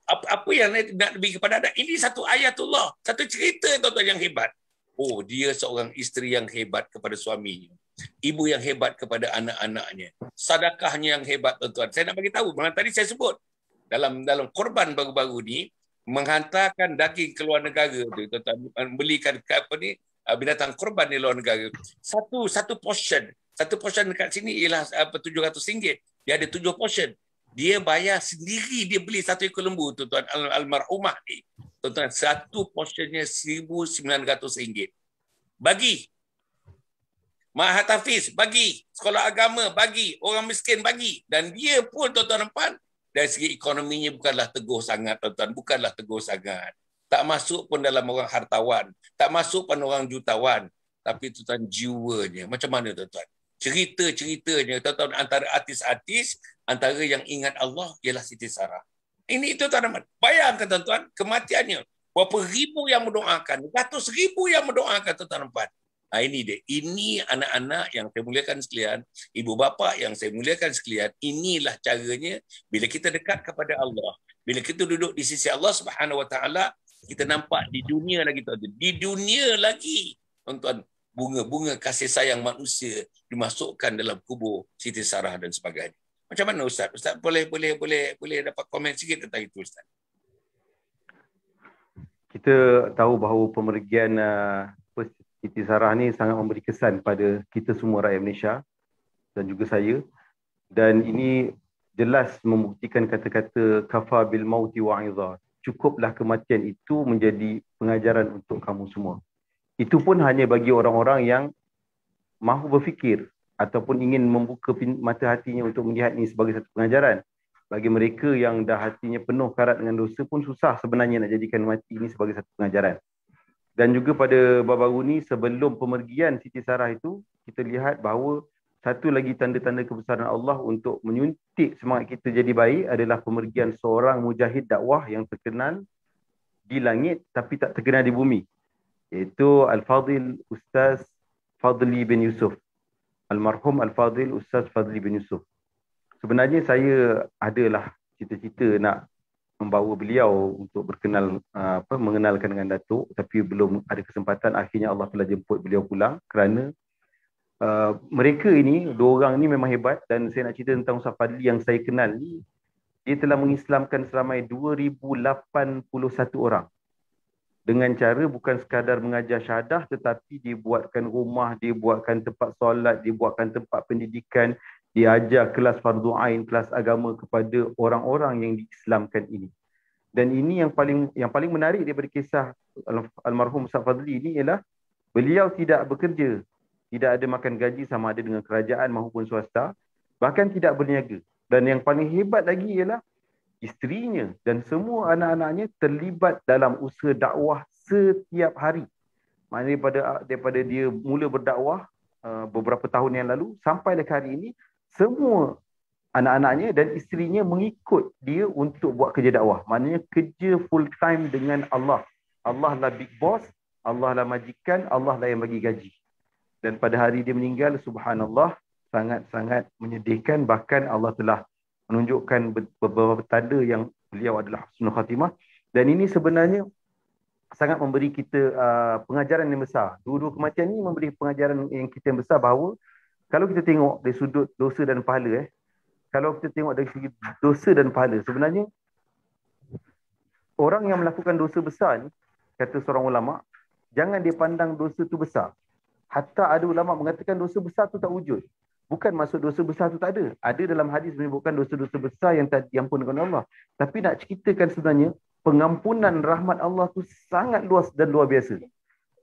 [SPEAKER 3] apa yang nak lebih kepada anak. Ini satu ayatullah, satu cerita tuan-tuan yang hebat. Oh, dia seorang isteri yang hebat kepada suaminya, ibu yang hebat kepada anak-anaknya, sedekahnya yang hebat tuan-tuan. Saya nak bagi tahu, tadi saya sebut dalam korban baru-baru ni, menghantarkan daging ke luar negara, belikan binatang korban di luar negara. Satu portion dekat sini ialah RM700. Dia ada 7 portion. Dia bayar sendiri, dia beli 1 ekor lembu tuan-tuan almarhumah ni. Tuan-tuan, 1 portionnya RM1,900. Bagi Mahat Hafiz, bagi sekolah agama, bagi orang miskin, bagi. Dan dia pun tuan-tuan nampak, dari segi ekonominya bukanlah teguh sangat, tuan-tuan. Bukanlah teguh sangat. Tak masuk pun dalam orang hartawan. Tak masuk pun orang jutawan. Tapi tuan-tuan, jiwanya. Macam mana tuan-tuan? Cerita-ceritanya, tuan-tuan, antara artis-artis, antara yang ingat Allah ialah Siti Sarah. Ini tuan-tuan. Bayangkan tuan-tuan, kematiannya. Berapa ribu yang mendoakan. Ratus ribu yang mendoakan, tuan-tuan. Ini dia. Ini anak-anak yang saya muliakan sekalian, ibu bapa yang saya muliakan sekalian, inilah caranya bila kita dekat kepada Allah. Bila kita duduk di sisi Allah Subhanahu Wa Taala, kita nampak di dunia lagi tuan-tuan. Di dunia lagi, tuan-tuan, bunga-bunga kasih sayang manusia dimasukkan dalam kubur Siti Sarah dan sebagainya. Macam mana Ustaz? Ustaz boleh dapat komen sikit tentang itu Ustaz?
[SPEAKER 4] Kita tahu bahawa pemergian Siti Sarah ni sangat memberi kesan pada kita semua rakyat Malaysia dan juga saya. Dan ini jelas membuktikan kata-kata kafa bil mauti wa'idha. Cukuplah kematian itu menjadi pengajaran untuk kamu semua. Itu pun hanya bagi orang-orang yang mahu berfikir ataupun ingin membuka mata hatinya untuk melihat ini sebagai satu pengajaran. Bagi mereka yang dah hatinya penuh karat dengan dosa pun susah sebenarnya nak jadikan mati ini sebagai satu pengajaran. Dan juga pada baru-baru ni sebelum pemergian Siti Sarah itu, kita lihat bahawa satu lagi tanda-tanda kebesaran Allah untuk menyuntik semangat kita jadi baik adalah pemergian seorang mujahid dakwah yang terkenal di langit tapi tak terkenal di bumi, iaitu Al-Fadhil Ustaz Fadli bin Yusuf. Almarhum Al-Fadhil Ustaz Fadli bin Yusuf. Sebenarnya saya adalah cita-cita nak membawa beliau untuk mengenalkan dengan Datuk, tapi belum ada kesempatan. Akhirnya Allah telah jemput beliau pulang kerana mereka ini, 2 orang ni memang hebat. Dan saya nak cerita tentang Ustaz Fadli yang saya kenal ni dia telah mengislamkan seramai 2081 orang. Dengan cara bukan sekadar mengajar syahadah, tetapi dia buatkan rumah, dia buatkan tempat solat, dia buatkan tempat pendidikan, dia ajar kelas fardu ain, kelas agama kepada orang-orang yang diislamkan ini. Dan ini yang paling menarik daripada kisah almarhum Ustaz Fadli ini ialah beliau tidak bekerja, tidak ada makan gaji sama ada dengan kerajaan maupun swasta, bahkan tidak berniaga. Dan yang paling hebat lagi ialah isterinya dan semua anak-anaknya terlibat dalam usaha dakwah setiap hari. Maknanya daripada dia mula berdakwah beberapa tahun yang lalu sampai ke hari ini, semua anak-anaknya dan isterinya mengikut dia untuk buat kerja dakwah. Maknanya kerja full time dengan Allah. Allah lah big boss, Allah lah majikan, Allah lah yang bagi gaji. Dan pada hari dia meninggal, subhanallah, sangat-sangat menyedihkan. Bahkan Allah telah menunjukkan beberapa tanda yang beliau adalah husnul khatimah. Dan ini sebenarnya sangat memberi kita pengajaran yang besar. Dua-dua kematian ini memberi pengajaran yang kita yang besar bahawa kalau kita tengok dari sudut dosa dan pahala, kalau kita tengok dari segi dosa dan pahala, sebenarnya orang yang melakukan dosa besar ni, kata seorang ulama, jangan dia pandang dosa tu besar. Hatta ada ulama mengatakan dosa besar tu tak wujud. Bukan maksud dosa besar tu tak ada. Ada dalam hadis menyebutkan dosa-dosa besar yang tak diampunkan Allah. Tapi nak ceritakan sebenarnya, pengampunan rahmat Allah tu sangat luas dan luar biasa.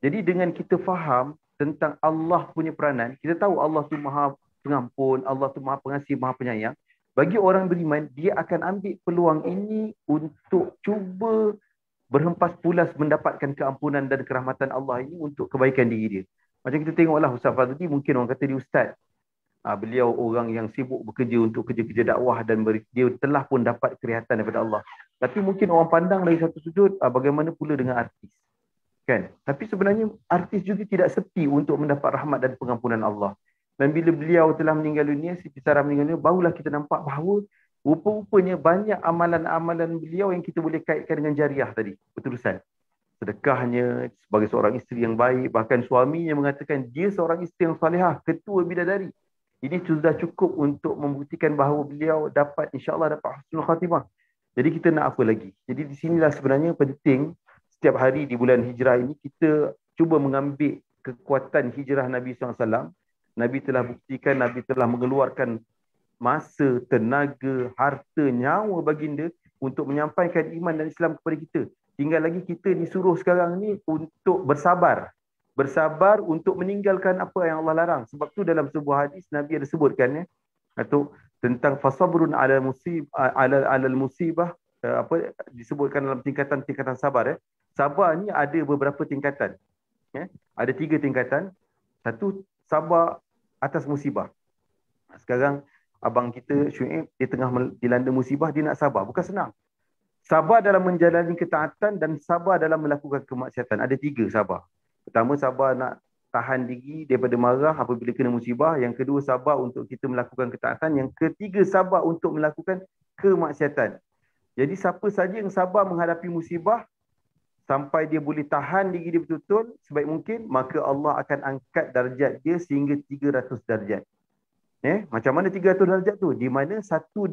[SPEAKER 4] Jadi dengan kita faham tentang Allah punya peranan, kita tahu Allah tu maha pengampun, Allah tu maha pengasih, maha penyayang. Bagi orang beriman, dia akan ambil peluang ini untuk cuba berhempas pulas mendapatkan keampunan dan kerahmatan Allah ini untuk kebaikan diri dia. Macam kita tengoklah Ustaz Fadli, mungkin orang kata dia ustaz. Beliau orang yang sibuk bekerja untuk kerja-kerja dakwah dan dia telah pun dapat kelihatan daripada Allah. Tapi mungkin orang pandang dari satu sudut, bagaimana pula dengan artis. Kan? Tapi sebenarnya artis juga tidak sepi untuk mendapat rahmat dan pengampunan Allah. Dan bila beliau telah meninggal dunia, Siti Sarah meninggal dunia, barulah kita nampak bahawa rupa-rupanya banyak amalan-amalan beliau yang kita boleh kaitkan dengan jariah tadi, berterusan. Sedekahnya sebagai seorang isteri yang baik, bahkan suaminya mengatakan dia seorang isteri yang salihah, ketua bidadari. Ini sudah cukup untuk membuktikan bahawa beliau dapat, insya-Allah dapat husnul khatimah. Jadi kita nak apa lagi? Jadi di sinilah sebenarnya penting setiap hari di bulan hijrah ini kita cuba mengambil kekuatan hijrah Nabi SAW. Nabi telah buktikan, Nabi telah mengeluarkan masa, tenaga, harta, nyawa baginda untuk menyampaikan iman dan Islam kepada kita. Tinggal lagi kita disuruh sekarang ni untuk bersabar. Bersabar untuk meninggalkan apa yang Allah larang. Sebab tu dalam sebuah hadis Nabi ada sebutkan atau tentang fasabrun ala musibah, disebutkan dalam tingkatan sabar. Sabar ni ada beberapa tingkatan. Ada 3 tingkatan. Satu, sabar atas musibah. Sekarang abang kita Syuib, dia tengah dilanda musibah, dia nak sabar. Bukan senang. Sabar dalam menjalani ketaatan dan sabar dalam melakukan kemaksiatan. Ada 3 sabar. Pertama, sabar nak tahan diri daripada marah apabila kena musibah. Yang kedua, sabar untuk kita melakukan ketaatan. Yang ketiga, sabar untuk melakukan kemaksiatan. Jadi siapa saja yang sabar menghadapi musibah sampai dia boleh tahan diri dia betul-betul sebaik mungkin, maka Allah akan angkat darjat dia sehingga 300 darjat. Macam mana 300 darjat tu? Di mana satu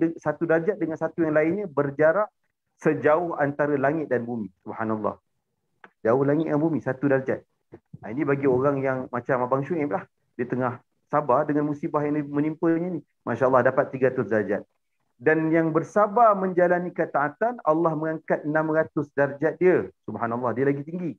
[SPEAKER 4] darjat dengan satu yang lainnya berjarak sejauh antara langit dan bumi. Subhanallah. Jauh langit dan bumi, 1 darjat. Ini bagi orang yang macam Abang Syuib lah. Dia tengah sabar dengan musibah yang menimpanya ni. Masya Allah dapat 300 darjat. Dan yang bersabar menjalani ketaatan, Allah mengangkat 600 darjat dia. Subhanallah, dia lagi tinggi.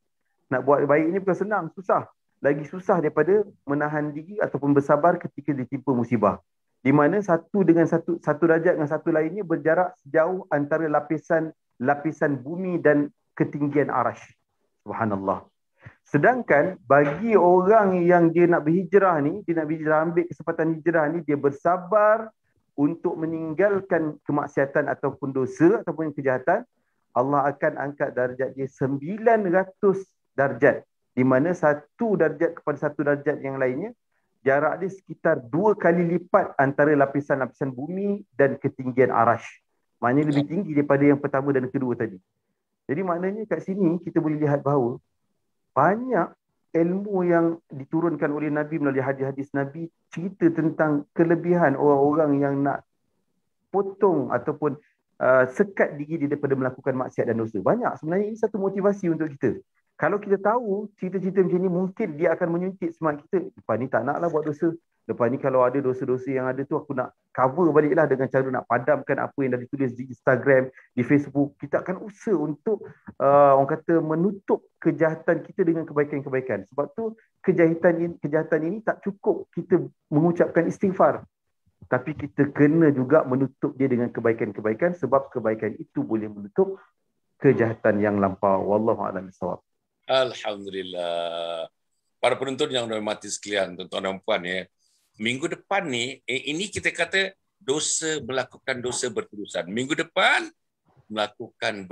[SPEAKER 4] Nak buat baik ni bukan senang, susah. Lagi susah daripada menahan diri ataupun bersabar ketika ditimpa musibah. Di mana satu darjat dengan satu lainnya berjarak sejauh antara lapisan bumi dan ketinggian arash. Subhanallah. Sedangkan bagi orang yang dia nak berhijrah ni, dia nak berhijrah, ambil kesempatan hijrah ni, dia bersabar untuk meninggalkan kemaksiatan ataupun dosa ataupun kejahatan, Allah akan angkat darjat dia 900 darjat. Di mana 1 darjat kepada 1 darjat yang lainnya, jarak dia sekitar 2 kali lipat antara lapisan-lapisan bumi dan ketinggian arash. Maknanya lebih tinggi daripada yang pertama dan kedua tadi. Jadi maknanya kat sini kita boleh lihat bahawa banyak ilmu yang diturunkan oleh Nabi melalui hadis-hadis Nabi cerita tentang kelebihan orang-orang yang nak potong ataupun sekat diri dia daripada melakukan maksiat dan dosa. Banyak sebenarnya, ini satu motivasi untuk kita. Kalau kita tahu cerita-cerita macam ni, mungkin dia akan menyuntik semangat kita. Lepas ni tak naklah buat dosa. Lepas ni kalau ada dosa-dosa yang ada tu, aku nak cover baliklah dengan cara nak padamkan apa yang dah ditulis di Instagram, di Facebook. Kita akan usaha untuk orang kata menutup kejahatan kita dengan kebaikan-kebaikan. Sebab tu kejahatan ini tak cukup kita mengucapkan istighfar. Tapi kita kena juga menutup dia dengan kebaikan-kebaikan, sebab kebaikan itu boleh menutup kejahatan yang lampau. Wallahu a'lam bishawab.
[SPEAKER 3] Alhamdulillah. Para penonton yang dirahmati sekalian, tuan-tuan dan puan ya. Minggu depan ni, ini kita kata melakukan dosa berterusan. Minggu depan melakukan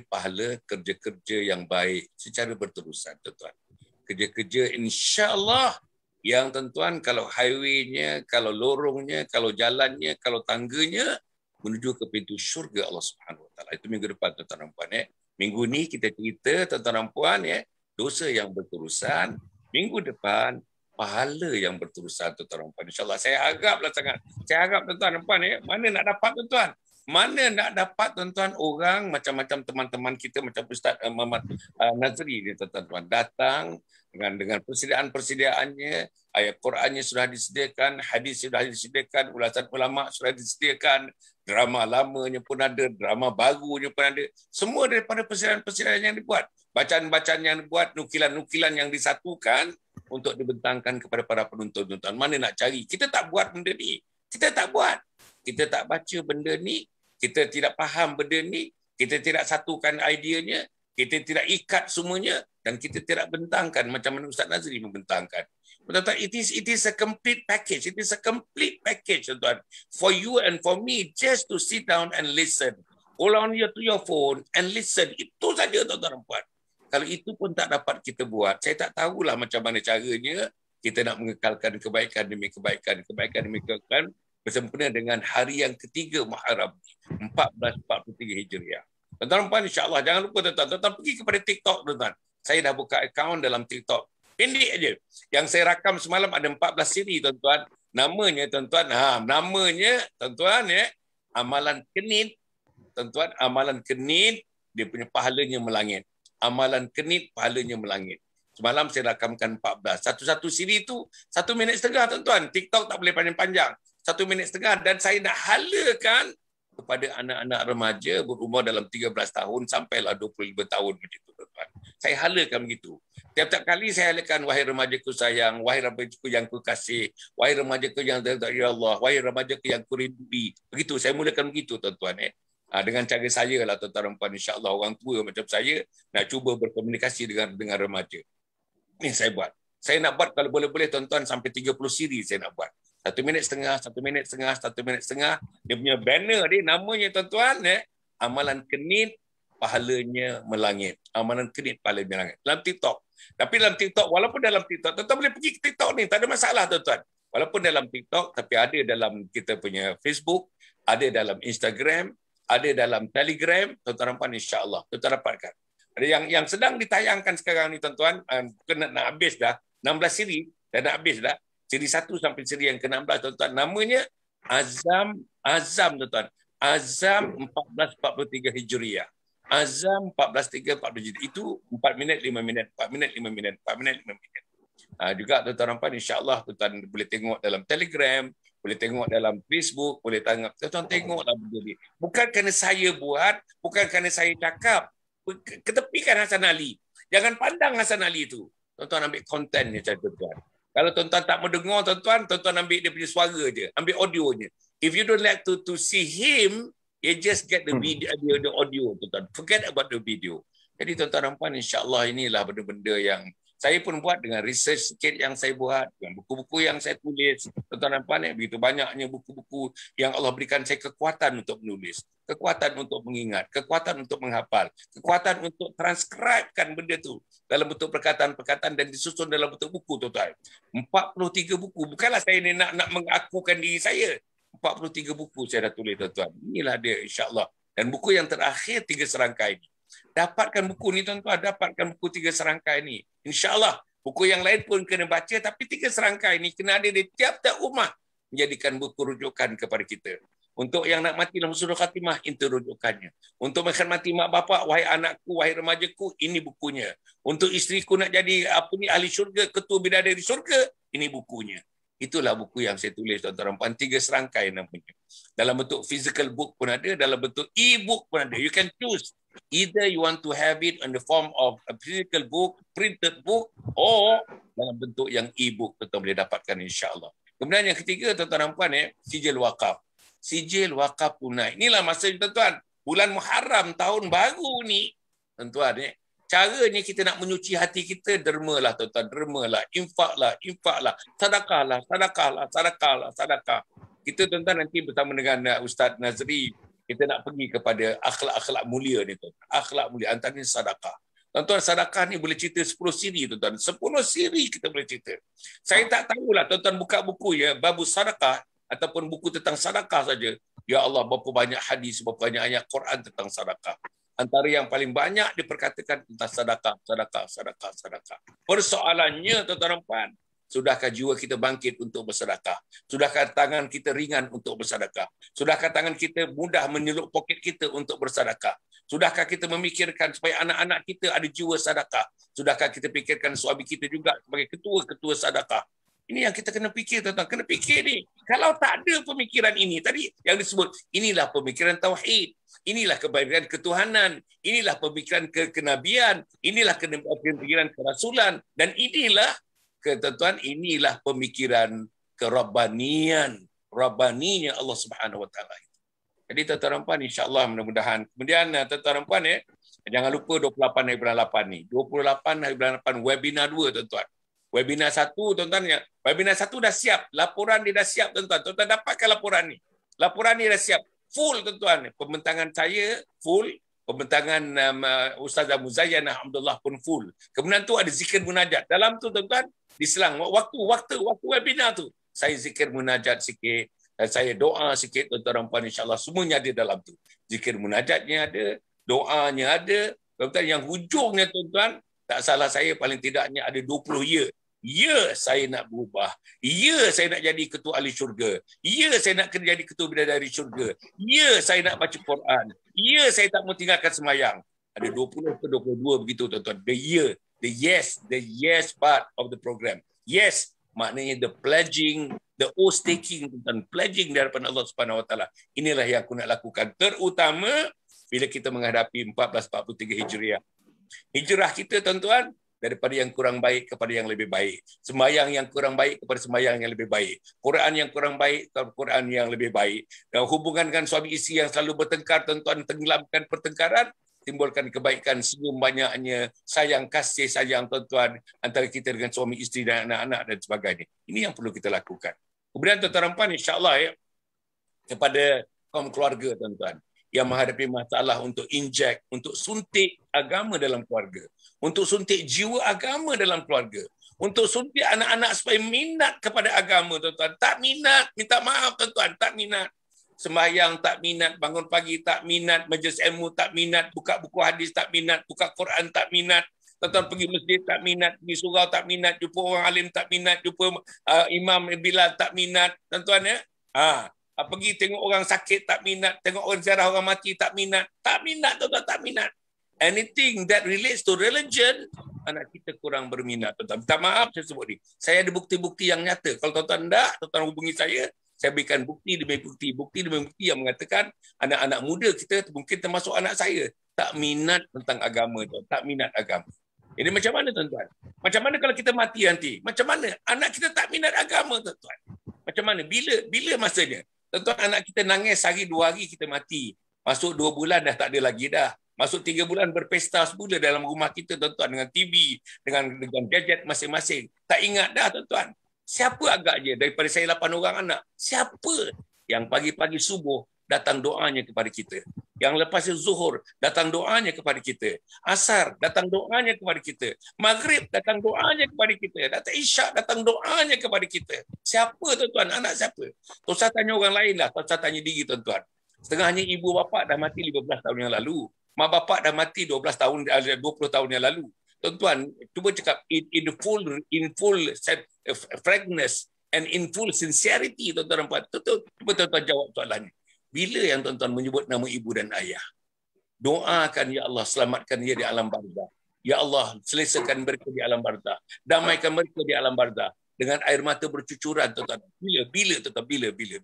[SPEAKER 3] pahala kerja-kerja yang baik secara berterusan, tuan-tuan. Kerja-kerja insya-Allah yang tuan-tuan, kalau highway-nya, kalau lorongnya, kalau jalannya, kalau tangganya menuju ke pintu syurga Allah Subhanahu Wa Taala. Itu minggu depan, tuan-tuan dan puan ya. Minggu ni kita cerita, tuan-tuan dan puan ya, dosa yang berterusan. Minggu depan pahala yang berterusan, tuan-tuan dan puan. InsyaAllah saya haraplah sangat. Saya harap tuan-tuan dan puan ya, mana nak dapat tuan-tuan? Mana nak dapat tuan-tuan orang macam-macam teman-teman kita macam Ustaz Muhammad Nazri ni, tuan-tuan dan puan, datang dengan persediaan-persediaannya, ayat Qurannya sudah disediakan, hadis sudah disediakan, ulasan ulama sudah disediakan, drama lamanya pun ada, drama barunya pun ada. Semua daripada persediaan-persediaan yang dibuat, bacaan-bacaan yang dibuat, nukilan-nukilan yang disatukan untuk dibentangkan kepada para penonton, tuan-tuan. Mana nak cari? Kita tak buat benda ni. Kita tak buat. Kita tak baca benda ni. Kita tidak faham benda ni. Kita tidak satukan ideanya. Kita tidak ikat semuanya dan kita tidak bentangkan macam mana Ustaz Nazri membentangkan. Tuan-tuan, it is a complete package. It is a complete package, tuan-tuan. For you and for me, just to sit down and listen. Hold on to your phone and listen. Itu saja, tuan-tuan dan puan. Kalau itu pun tak dapat kita buat, saya tak tahulah macam mana caranya kita nak mengekalkan kebaikan demi kebaikan, kebaikan demi kebaikan bersempena dengan hari yang ketiga Muharram 1443 Hijriah. Tuan-tuan puan, insya-Allah jangan lupa tuan-tuan pergi kepada TikTok, tuan-tuan. Saya dah buka akaun dalam TikTok. Pendek aja. Yang saya rakam semalam ada 14 siri, tuan-tuan. Namanya tuan-tuan, namanya tuan-tuan ya, amalan kenit. Tuan-tuan, amalan kenit dia punya pahalanya melangit. Amalan kenit pahalanya melangit. Semalam saya rakamkan 14. Satu-satu siri itu 1 minit setengah, tuan-tuan. TikTok tak boleh panjang-panjang. 1 minit setengah, dan saya nak halakan kepada anak-anak remaja berumur dalam 13 tahun sampailah 25 tahun begitu, tuan-tuan. Saya halakan begitu. Tiap-tiap kali saya halakan, wahai remajaku sayang, wahai remajaku yang kukasih, wahai remajaku yang dari Allah, wahai remajaku yang kurindui. Begitu, saya mulakan begitu, tuan-tuan. Dengan cara saya lah, tuan-tuan dan puan, insya-Allah orang tua macam saya nak cuba berkomunikasi dengan remaja. Ini saya buat. Saya nak buat kalau boleh-boleh, tuan-tuan, sampai 30 siri saya nak buat. 1 minit setengah, 1 minit setengah, 1 minit setengah. Dia punya banner dia, namanya tuan-tuan, amalan kenit, pahalanya melangit. Amalan kenit, pahalanya melangit. Dalam TikTok. Tapi dalam TikTok, walaupun dalam TikTok, tuan-tuan boleh pergi ke TikTok ni, tak ada masalah, tuan-tuan. Walaupun dalam TikTok, tapi ada dalam kita punya Facebook, ada dalam Instagram, ada dalam Telegram, tuan-tuan puan, insya-Allah tuan-tuan dapatkan. Ada yang sedang ditayangkan sekarang ni, tuan-tuan, nak habis dah, 16 siri dah nak habis dah. Siri 1 sampai siri yang ke-16, tuan-tuan. Namanya Azam, tuan-tuan. Azam 1443 Hijriah. Azam 1443 Hijriah. Itu 4 minit 5 minit, 4 minit 5 minit, 4 minit 5 minit. Juga tuan-tuan puan, insya-Allah tuan-tuan boleh tengok dalam Telegram, boleh tengok dalam Facebook, boleh tengok. Tuan-tuan tengoklah benda ni. Bukan kerana saya buat, bukan kerana saya cakap. Ketepikan Hasan Ali. Jangan pandang Hasan Ali itu. Tuan-tuan ambil kontennya, tuan-tuan. Kalau tuan-tuan tak mau dengar, tuan-tuan ambil dia punya suara je, ambil audionya. If you don't like to see him, you just get the video, the audio, tuan-tuan. Forget about the video. Jadi tuan-tuan dan puan, insya-Allah inilah benda-benda yang saya pun buat dengan research sikit yang saya buat, dengan buku-buku yang saya tulis. Tuan-tuan dan puan, begitu banyaknya buku-buku yang Allah berikan saya kekuatan untuk menulis, kekuatan untuk mengingat, kekuatan untuk menghafal, kekuatan untuk transcribekan benda tu dalam bentuk perkataan-perkataan dan disusun dalam bentuk buku, tuan-tuan. 43 buku. Bukanlah saya ni nak mengakukan diri saya. 43 buku saya dah tulis, tuan-tuan. Inilah dia, insya-Allah. Dan buku yang terakhir 3 serangkai ini. Dapatkan buku ni, tuan-tuan, dapatkan buku 3 serangkai ni. InsyaAllah, buku yang lain pun kena baca, tapi 3 serangkai ni kena ada di tiap-tiap rumah, menjadikan buku rujukan kepada kita. Untuk yang nak mati dalam husnul khatimah, itu rujukannya. Untuk menghormati mak bapak, wahai anakku, wahai remajaku, ini bukunya. Untuk isteriku nak jadi ahli syurga, ketua bidadari syurga, ini bukunya. Itulah buku yang saya tulis, tuan-tuan dan puan, 3 serangkai namanya. Dalam bentuk physical book pun ada, dalam bentuk e-book pun ada. You can choose. Either you want to have it in the form of a physical book, printed book, or dalam bentuk yang e-book, tuan-tuan boleh dapatkan insya-Allah. Kemudian yang ketiga, tuan-tuan dan puan, sijil wakaf. Sijil wakaf tunai. Inilah masa tuan-tuan, bulan Muharram tahun baru ni, tuan-tuan, caranya kita nak menyuci hati kita, dermalah tuan-tuan, dermalah, infaklah, sedekahlah, sedekah. Kita tuan-tuan nanti bersama dengan Ustaz Nazri, kita nak pergi kepada akhlak-akhlak mulia ni tuan. Akhlak mulia antaranya sedekah. Tuan-tuan, sedekah ni boleh cerita 10 siri tuan-tuan. 10 siri kita boleh cerita. Saya tak tahulah tuan-tuan buka buku ya, babu sedekah ataupun buku tentang sedekah saja. Ya Allah, berapa banyak hadis, berapa banyak ayat Quran tentang sedekah. Antara yang paling banyak diperkatakan tentang sedekah. Persoalannya, tuan-tuan dan puan, sudahkah jiwa kita bangkit untuk bersedekah? Sudahkah tangan kita ringan untuk bersedekah? Sudahkah tangan kita mudah menyeluk poket kita untuk bersedekah? Sudahkah kita memikirkan supaya anak-anak kita ada jiwa sedekah? Sudahkah kita fikirkan suami kita juga sebagai ketua-ketua sedekah? Ini yang kita kena fikir, tuan-tuan. Kena fikir ni. Kalau tak ada pemikiran ini, tadi yang disebut, inilah pemikiran tauhid, inilah kebaikan ketuhanan, inilah pemikiran kenabian, inilah pemikiran kerasulan, dan inilah, tuan-tuan, inilah pemikiran kerabbanian, rabbaninya Allah Subhanahu Wa Taala. Jadi tuan-tuan dan puan, insya-Allah mudah-mudahan. Kemudian tuan-tuan dan puan jangan lupa 28 hari bulan 8 ni. 28 hari bulan 8 webinar 2 tuan-tuan. Webinar 1 tuan-tuan, webinar 1 dah siap, laporan dia dah siap tuan-tuan. Tuan-tuan dapatkan laporan ni. Laporan ni dah siap. Full tuan-tuan. Pembentangan saya full, pembentangan Ustazah Muzayyanah Abdullah pun full. Kemudian tu ada zikir munajat. Dalam tu tuan-tuan, diselang waktu webinar tu, saya zikir munajat sikit, dan saya doa sikit tuan-tuan dan puan, insya-Allah semuanya ada dalam tu. Zikir munajatnya ada, doanya ada. Tuan-tuan, yang hujungnya tuan-tuan, tak salah saya paling tidaknya ada 20 ya. Ya, saya nak berubah. Ya, saya nak jadi ketua ahli syurga. Ya, saya nak jadi ketua bidadari syurga. Ya, saya nak baca Quran. Ya, saya tak mau tinggalkan semayang. Ada 20 ke 22 begitu tuan-tuan. The yes part of the program. Yes, maknanya the pledging, the oath taking, tuan-tuan, pledging dari Allah Subhanahu Wa Taala. Inilah yang aku nak lakukan, terutama bila kita menghadapi 1443 Hijriah. Hijrah kita tuan-tuan, daripada yang kurang baik kepada yang lebih baik. Sembahyang yang kurang baik kepada sembahyang yang lebih baik. Quran yang kurang baik kepada Quran yang lebih baik. Dan hubungan dengan suami isteri yang selalu bertengkar, tuan-tuan, tenggelamkan pertengkaran, timbulkan kebaikan, senyum banyaknya, sayang kasih sayang tuan-tuan antara kita dengan suami isteri dan anak-anak dan sebagainya. Ini yang perlu kita lakukan. Kemudian tuan-tuan dan puan, insya-Allah kepada kaum keluarga tuan-tuan yang menghadapi masalah untuk injek, untuk suntik agama dalam keluarga, untuk suntik jiwa agama dalam keluarga, untuk suntik anak-anak supaya minat kepada agama tuan-tuan. Tak minat, minta maaf tuan-tuan, tak minat. Sembahyang tak minat, bangun pagi tak minat, majlis ilmu tak minat, buka buku hadis tak minat, buka Quran tak minat, tuan-tuan pergi masjid tak minat, pergi surau tak minat, jumpa orang alim tak minat, jumpa Imam Bilal tak minat, tuan-tuan pergi tengok orang sakit tak minat, tengok orang ziarah orang mati tak minat, tuan-tuan, tak minat. Anything that relates to religion, anak kita kurang berminat, tuan-tuan. Minta maaf saya sebut ni. Saya ada bukti-bukti yang nyata. Kalau tuan-tuan tak, tuan-tuan hubungi saya berikan bukti demi bukti yang mengatakan anak-anak muda kita, mungkin termasuk anak saya, tak minat tentang agama, tuan. Tak minat agama. Jadi macam mana tuan-tuan? Macam mana kalau kita mati nanti? Macam mana? Anak kita tak minat agama, tuan-tuan. Macam mana? Bila masanya? Tuan-tuan, anak kita nangis sehari 2 hari kita mati. Masuk 2 bulan dah tak ada lagi dah. Masuk 3 bulan berpesta semula dalam rumah kita tuan-tuan, dengan TV, dengan gadget masing-masing. Tak ingat dah tuan-tuan. Siapa agaknya daripada saya 8 orang anak? Siapa yang pagi-pagi subuh datang doanya kepada kita? Yang lepas zuhur datang doanya kepada kita. Asar datang doanya kepada kita. Maghrib datang doanya kepada kita. Datang isyak datang doanya kepada kita. Siapa tuan-tuan? Anak siapa? Tak usah tanya orang lain lah. Tak usah tanya diri tuan-tuan. Setengahnya ibu bapa dah mati 15 tahun yang lalu. Mak bapak dah mati 20 tahun yang lalu. Tuan-tuan, cuba cakap in full frankness and in full sincerity tuan-tuan dan puan. Cuba tuan-tuan jawab soalan ni. Bila yang tuan-tuan menyebut nama ibu dan ayah? Doakan, ya Allah, selamatkan dia di alam barzah. Ya Allah, selesakan mereka di alam barzah. Damaikan mereka di alam barzah. Dengan air mata bercucuran, tuan-tuan. Bila, tuan-tuan, bila.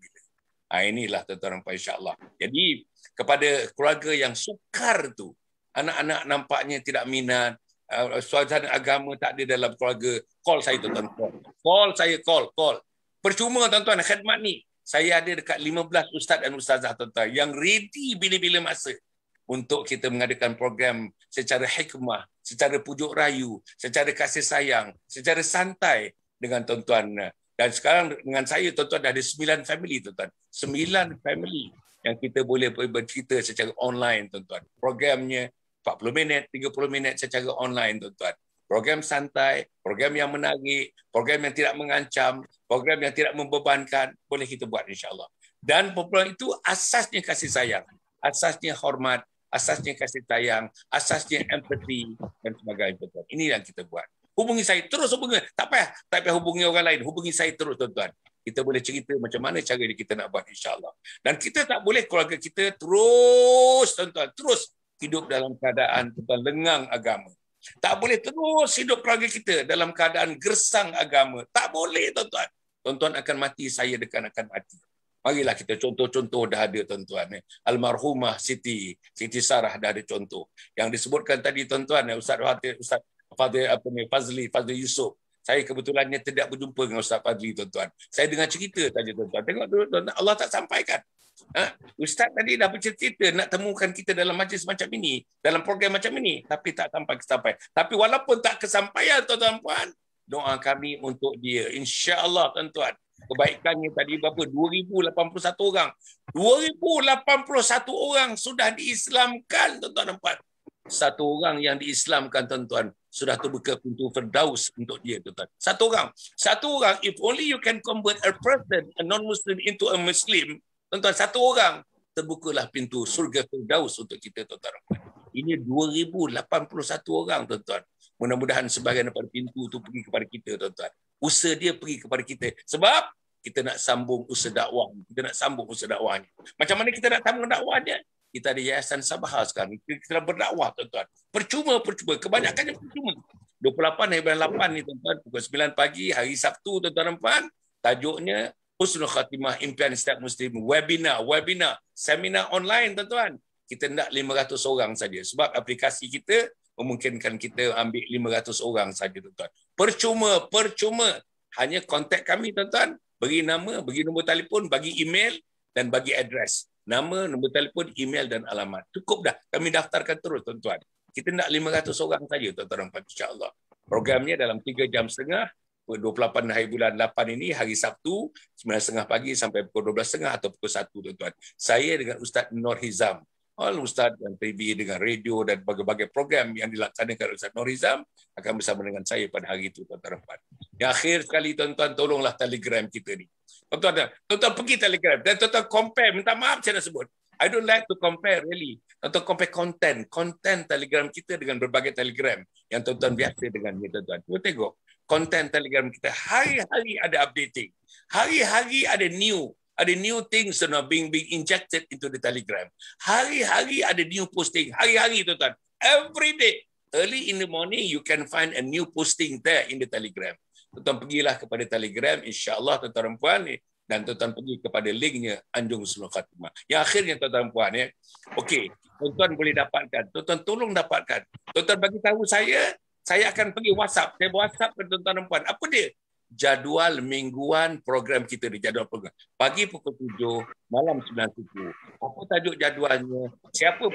[SPEAKER 3] Inilah tuan-tuan insya-Allah. Jadi kepada keluarga yang sukar tu, anak-anak nampaknya tidak minat, suasana agama tak ada dalam keluarga, call saya tuan-tuan. Call. Percuma tuan-tuan, khidmat ni. Saya ada dekat 15 ustaz dan ustazah tuan-tuan yang ready bila-bila masa untuk kita mengadakan program secara hikmah, secara pujuk rayu, secara kasih sayang, secara santai dengan tuan-tuan. Dan sekarang dengan saya, tuan-tuan, dah ada 9 family, tuan-tuan. 9 family yang kita boleh bercerita secara online, tuan-tuan. Programnya 40 minit, 30 minit secara online, tuan-tuan. Program santai, program yang menarik, program yang tidak mengancam, program yang tidak membebankan, boleh kita buat insya-Allah. Dan program itu asasnya kasih sayang, asasnya hormat, asasnya kasih sayang, asasnya empathy dan sebagainya, tuan-tuan. Ini yang kita buat. Hubungi saya, terus hubungi. Tak payah hubungi orang lain. Hubungi saya terus, tuan-tuan. Kita boleh cerita macam mana cara kita nak buat, insya-Allah. Dan kita tak boleh keluarga kita terus, tuan-tuan, terus hidup dalam keadaan, tuan-tuan, lengang agama. Tak boleh terus hidup keluarga kita dalam keadaan gersang agama. Tak boleh, tuan-tuan. Tuan-tuan akan mati, saya akan mati. Marilah kita contoh-contoh dah ada, tuan-tuan. Almarhumah Siti Sarah dah ada contoh. Yang disebutkan tadi, tuan-tuan, Ustaz Fazli Yusuf. Saya kebetulannya tidak berjumpa dengan Ustaz Fazli, tuan-tuan. Saya dengar cerita saja, tuan-tuan. Tengok, tuan-tuan, Allah tak sampaikan. Ustaz tadi dah bercerita nak temukan kita dalam majlis macam ini, dalam program macam ini, tapi tak sampai. Tapi walaupun tak kesampaian, tuan-tuan puan, doa kami untuk dia. Insya-Allah, tuan-tuan. Kebaikannya tadi berapa? 2081 orang. 2081 orang sudah diislamkan, tuan-tuan dan puan. Satu orang yang diislamkan, tuan-tuan, sudah terbuka pintu Firdaus untuk dia, tuan-tuan. Satu orang, if only you can convert a person, a non-Muslim into a Muslim, tuan-tuan, satu orang, terbukalah pintu surga Firdaus untuk kita, tuan-tuan. Ini 2081 orang, tuan-tuan. Mudah-mudahan sebahagian daripada pintu itu pergi kepada kita, tuan-tuan. Usaha dia pergi kepada kita. Sebab kita nak sambung usaha dakwah. Macam mana kita nak sambung dakwahnya? Kita ada Yayasan Sabah sekarang. Kita berdakwah, tuan-tuan. Percuma. Kebanyakannya percuma. 28 hari bulan 8 ni, tuan-tuan. Pukul 9 pagi, hari Sabtu, tuan-tuan dan puan. Tajuknya Husnul Khatimah Impian Setiap Muslim. Webinar. Seminar online, tuan-tuan. Kita nak 500 orang saja. Sebab aplikasi kita memungkinkan kita ambil 500 orang saja, tuan-tuan. Percuma. Hanya kontak kami, tuan-tuan. Bagi nama, bagi nombor telefon, bagi email dan bagi address. Nama, nombor telefon, email dan alamat. Cukup dah. Kami daftarkan terus, tuan-tuan. Kita nak 500 orang saja, tuan-tuan, insya-Allah. Programnya dalam 3 jam setengah, 28 hari bulan 8 ini, hari Sabtu, 9.30 pagi sampai pukul 12.30 atau pukul 1, tuan-tuan. Saya dengan Ustaz Nur Hizam. Ustaz dan TV dengan radio dan berbagai program yang dilaksanakan Ustaz Nur Hizam akan bersama dengan saya pada hari itu, tuan-tuan. Yang akhir sekali, tuan-tuan, tolonglah Telegram kita ni. Tuan-tuan pergi Telegram dan tuan-tuan compare. Minta maaf saya nak sebut. I don't like to compare really. Tuan-tuan compare konten Telegram kita dengan berbagai Telegram yang tuan-tuan biasa dengan ni, tuan-tuan. Cuba tengok konten Telegram kita. Hari-hari ada updating. Hari-hari ada new things being injected into the Telegram. Hari-hari ada new posting. Hari-hari, tuan-tuan. Every day. Early in the morning, you can find a new posting there in the Telegram. Tuan-tuan pergilah kepada Telegram, insya-Allah, tuan-tuan dan puan, dan tuan-tuan pergi kepada linknya Anjung Husnul Khatimah. Yang akhirnya, tuan-tuan dan puan, okey, tuan-tuan boleh dapatkan. Tuan-tuan tolong dapatkan. Tuan-tuan bagi tahu saya akan pergi WhatsApp. Saya WhatsApp ke tuan-tuan dan puan. Apa dia? Jadual mingguan program kita di jadual program. Pagi pukul 7, malam 9 subuh. Apa tajuk jadualnya? Siapa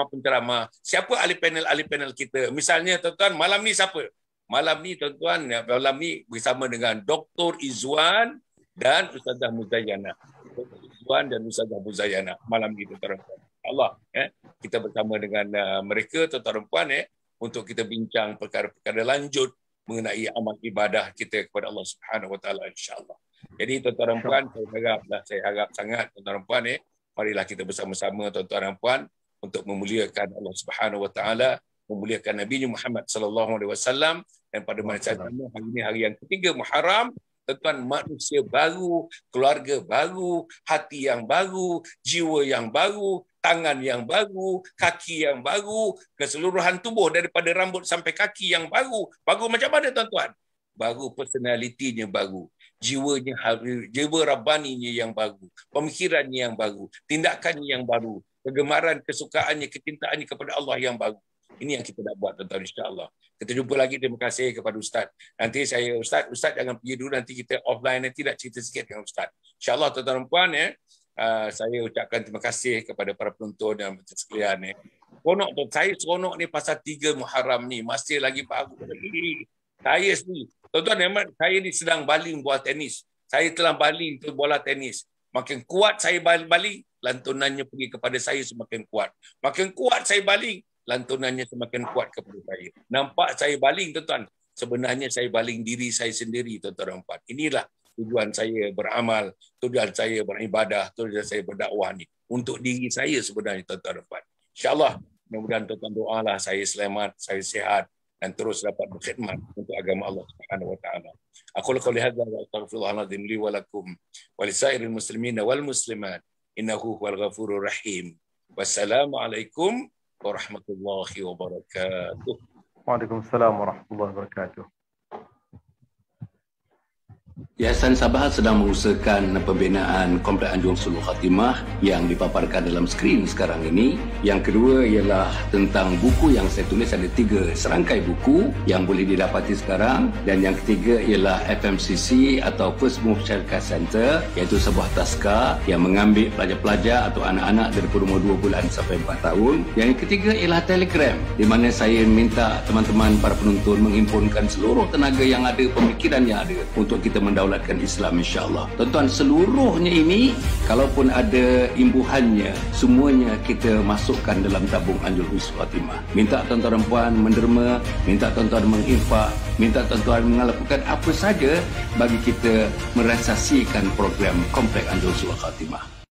[SPEAKER 3] penceramah? Siapa ahli panel kita? Misalnya, tuan-tuan, malam ni siapa? Malam ni, tuan-tuan, malam ni bersama dengan Dr. Izwan dan Ustazah Muzayana. Dr. Izwan dan Ustazah Muzayana. Malam ni, tuan-tuan. Allah, kita bersama dengan mereka, tuan-tuan dan puan, untuk kita bincang perkara-perkara lanjut mengenai amal ibadah kita kepada Allah Subhanahu Wa Taala, insya-Allah. Jadi, tuan-tuan dan puan, saya harap sangat, tuan-tuan dan puan, marilah kita bersama-sama, tuan-tuan dan puan, untuk memuliakan Allah Subhanahu Wa Taala, memuliakan Nabi Muhammad sallallahu alaihi wasallam, dan pada masa sama hari ini hari yang ketiga Muharram, Tuan-tuan, manusia baru, keluarga baru, hati yang baru, jiwa yang baru, tangan yang baru, kaki yang baru, keseluruhan tubuh daripada rambut sampai kaki yang baru. Baru macam mana tuan-tuan? Baru personalitinya baru. Jiwanya haru, jiwa rabbaninya yang baru, pemikirannya yang baru, tindakannya yang baru, kegemaran, kesukaannya, kecintaannya kepada Allah yang baru. Ini yang kita nak buat tuan-tuan, insya-Allah. Kita jumpa lagi. Terima kasih kepada Ustaz. Nanti saya Ustaz jangan pergi dulu, nanti kita offline, nanti nak cerita sikit dengan Ustaz. Insya-Allah tuan-tuan dan puan saya ucapkan terima kasih kepada para penonton dan sekalian. Seronok tu, saya seronok ni pasal 3 Muharram ni, masih lagi baru. Saya sendiri, tuan-tuan, saya ni sedang baling bola tenis. Saya telah baling tu bola tenis. Makin kuat saya baling, lantunannya pergi kepada saya semakin kuat. Makin kuat saya baling, lantunannya semakin kuat kepada saya. Nampak saya baling, tuan-tuan. Sebenarnya saya baling diri saya sendiri, tuan-tuan dan puan. Inilah tujuan saya beramal, tujuan saya beribadah, tujuan saya berdakwah ni. Untuk diri saya sebenarnya, tuan-tuan dan puan. InsyaAllah, mudah-mudahan tuan-tuan doalah saya selamat, saya sihat dan terus dapat berkhidmat untuk agama Allah Subhanahu wa taala. Aku qouli hadza wa astaghfirullahalazim li wa lakum wa lisairil muslimin wal muslimat innahu huwal ghafurur rahim. Wassalamualaikum warahmatullahi wabarakatuh.
[SPEAKER 4] Waalaikumsalam warahmatullahi wabarakatuh.
[SPEAKER 2] Yayasan Sabah sedang mengusahakan pembinaan Komplek Anjung Sulul Khatimah yang dipaparkan dalam skrin sekarang ini. Yang kedua ialah tentang buku yang saya tulis, ada 3 serangkai buku yang boleh didapati sekarang. Dan yang ketiga ialah FMCC atau First Move Child Care Center, iaitu sebuah taska yang mengambil pelajar-pelajar atau anak-anak daripada umur 2 bulan sampai 4 tahun. Yang ketiga ialah Telegram, di mana saya minta teman-teman para penonton menghimpunkan seluruh tenaga yang ada, pemikiran yang ada untuk kita mendaulatkan Islam, insya-Allah. Tuan-tuan, seluruhnya ini kalaupun ada imbuhannya, semuanya kita masukkan dalam tabung Anjung Sulul Khatimah. Minta tuan-tuan dan puan menderma, minta tuan-tuan menginfak, minta tuan-tuan melakukan apa saja bagi kita merealisasikan program Komplek Anjung Sulul Khatimah.